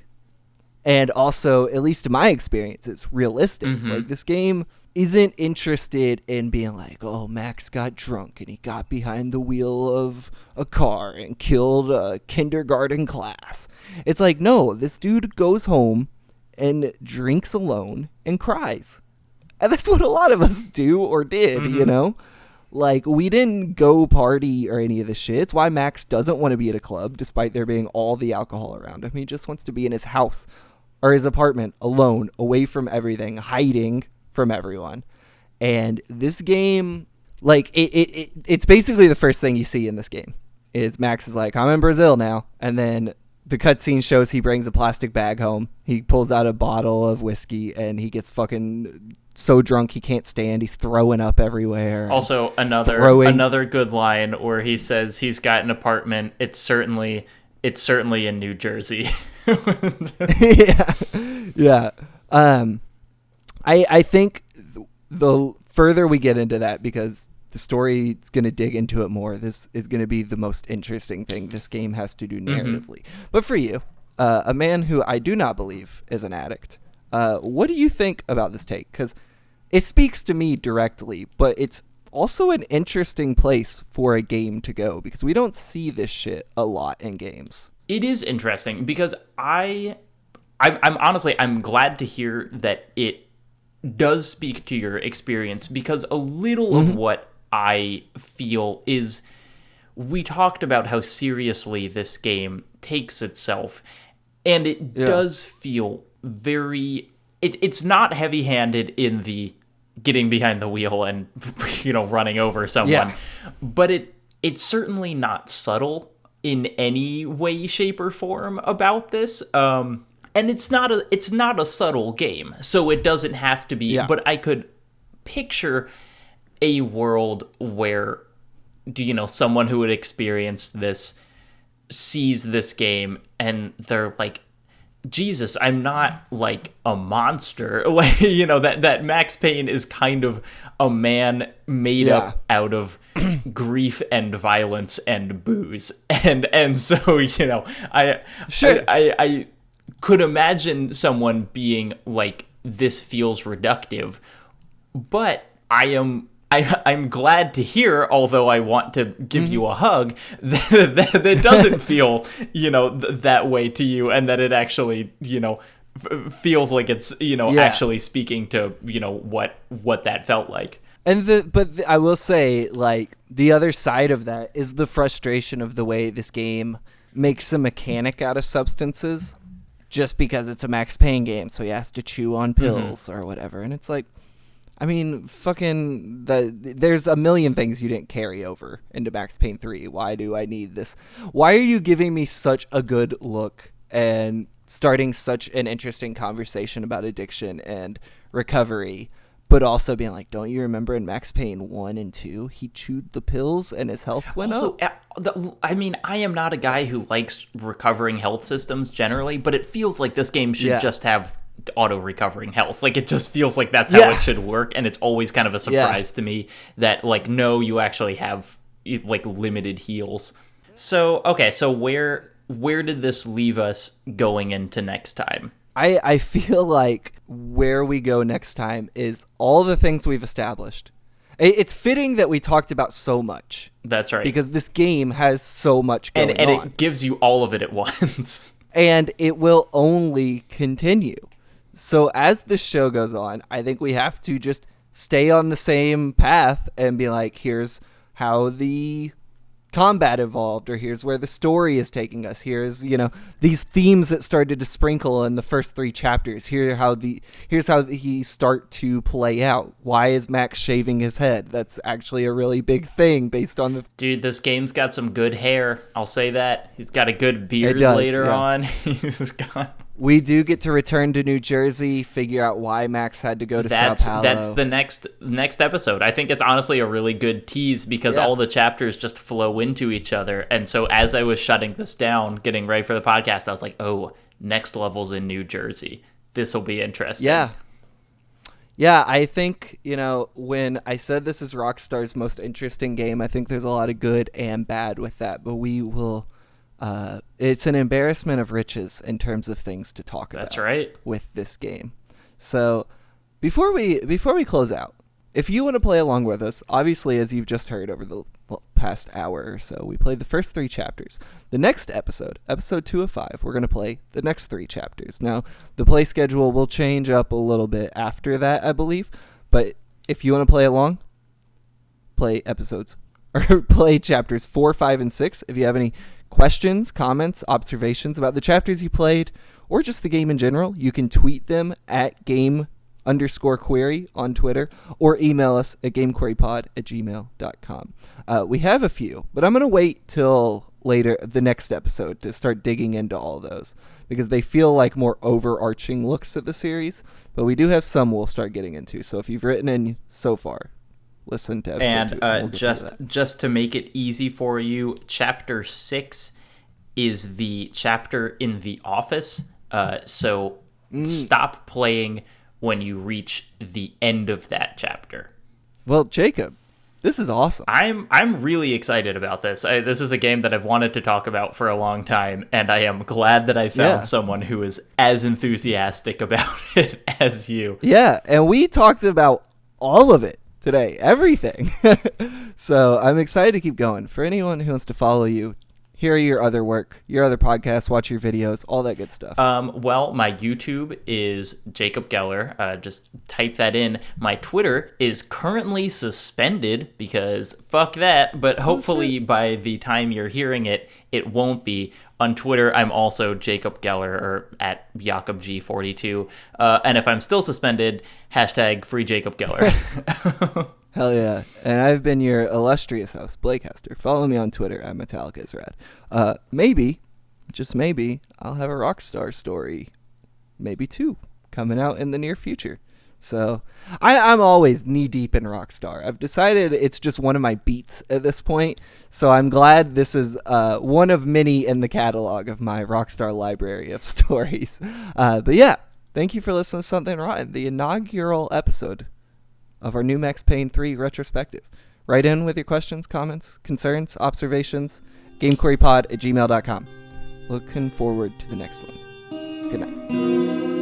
and also, at least in my experience, it's realistic. Like, this game isn't interested in being like, oh, Max got drunk and he got behind the wheel of a car and killed a kindergarten class. It's like, no, this dude goes home and drinks alone and cries, and that's what a lot of us do or did. Like, we didn't go party or any of this shit. It's why Max doesn't want to be at a club, despite there being all the alcohol around him. He just wants to be in his house or his apartment, alone, away from everything, hiding from everyone. And this game, like, it's basically the first thing you see in this game is Max is like, I'm in Brazil now. And then the cutscene shows he brings a plastic bag home. He pulls out a bottle of whiskey, and he gets fucking so drunk he can't stand. He's throwing up everywhere. Also, another good line where he says he's got an apartment. It's certainly in New Jersey. Yeah. I think the further we get into that, because the story is going to dig into it more, this is going to be the most interesting thing this game has to do narratively. But for you, a man who I do not believe is an addict, what do you think about this take? Because it speaks to me directly, but it's also an interesting place for a game to go, because we don't see this shit a lot in games. It is interesting because I'm honestly, I'm glad to hear that it does speak to your experience, because a little of what I feel is, we talked about how seriously this game takes itself, and it does feel very, it's not heavy-handed in the getting behind the wheel and running over someone, but it's certainly not subtle in any way, shape, or form about this. And it's not a subtle game, so it doesn't have to be. But I could picture a world where, someone who would experience this sees this game and they're like, Jesus, I'm not like a monster. Like, that Max Payne is kind of a man made Yeah. up out of grief and violence and booze. And so, Sure. I could imagine someone being like, this feels reductive, but I'm glad to hear, although I want to give you a hug, that it doesn't feel, that way to you, and that it actually, feels like it's, actually speaking to, what that felt like. And I will say, like, the other side of that is the frustration of the way this game makes a mechanic out of substances just because it's a Max Payne game, so he has to chew on pills or whatever. And it's like, I mean, there's a million things you didn't carry over into Max Payne 3. Why do I need this? Why are you giving me such a good look and starting such an interesting conversation about addiction and recovery, but also being like, don't you remember in Max Payne 1 and 2, he chewed the pills and his health went up? I mean, I am not a guy who likes recovering health systems generally, but it feels like this game should just have auto recovering health. Like, it just feels like that's how it should work, and it's always kind of a surprise to me that, like, no, you actually have like limited heals. So okay, so where did this leave us going into next time? I feel like where we go next time is all the things we've established. It's fitting that we talked about so much. That's right, because this game has so much going on, and it gives you all of it at once. And it will only continue. So as the show goes on, I think we have to just stay on the same path and be like, here's how the combat evolved, or here's where the story is taking us. Here's, these themes that started to sprinkle in the first 3 chapters. Here's how he start to play out. Why is Max shaving his head? That's actually a really big thing based on the... Dude, this game's got some good hair. I'll say that. He's got a good beard later on. He's got... We do get to return to New Jersey, figure out why Max had to go to Sao Paulo. That's the next episode. I think it's honestly a really good tease because all the chapters just flow into each other. And so as I was shutting this down, getting ready for the podcast, I was like, oh, next level's in New Jersey. This will be interesting. Yeah. Yeah, I think, when I said this is Rockstar's most interesting game, I think there's a lot of good and bad with that. But we will... it's an embarrassment of riches in terms of things to talk about. That's right. With this game. So before we close out, if you want to play along with us, obviously, as you've just heard over the past hour or so, we played the first 3 chapters. The next episode 2 of 5, we're going to play the next 3 chapters. Now, the play schedule will change up a little bit after that, I believe. But if you want to play along, play episodes or play chapters 4, 5, and 6. If you have any questions, comments, observations about the chapters you played, or just the game in general, you can tweet them at game_query on Twitter, or email us at gamequerypod@gmail.com. We have a few, but I'm going to wait till later, the next episode, to start digging into all those, because they feel like more overarching looks at the series, but we do have some we'll start getting into. So if you've written in so far, listen to episode 2. And just to make it easy for you, chapter 6 is the chapter in the office. So stop playing when you reach the end of that chapter. Well, Jacob, this is awesome. I'm really excited about this. This is a game that I've wanted to talk about for a long time, and I am glad that I found someone who is as enthusiastic about it as you. Yeah, and we talked about all of it today, everything. So I'm excited to keep going. For anyone who wants to follow you, hear your other work, your other podcasts, watch your videos, all that good stuff. Well, my YouTube is Jacob Geller. Just type that in. My Twitter is currently suspended because fuck that, but hopefully by the time you're hearing it, it won't be. On Twitter, I'm also Jacob Geller, or at JakobG42. And if I'm still suspended, hashtag free Jacob Geller. Hell yeah. And I've been your illustrious host, Blake Hester. Follow me on Twitter at MetallicaIsRad. Maybe, just maybe, I'll have a Rockstar story, maybe 2, coming out in the near future. So I'm always knee deep in Rockstar. I've decided it's just one of my beats at this point. So I'm glad this is one of many in the catalog of my Rockstar library of stories. But yeah, thank you for listening to Something Rotten, the inaugural episode of our new Max Payne 3 retrospective. Write in with your questions, comments, concerns, observations, gamequerypod@gmail.com. Looking forward to the next one. Good night.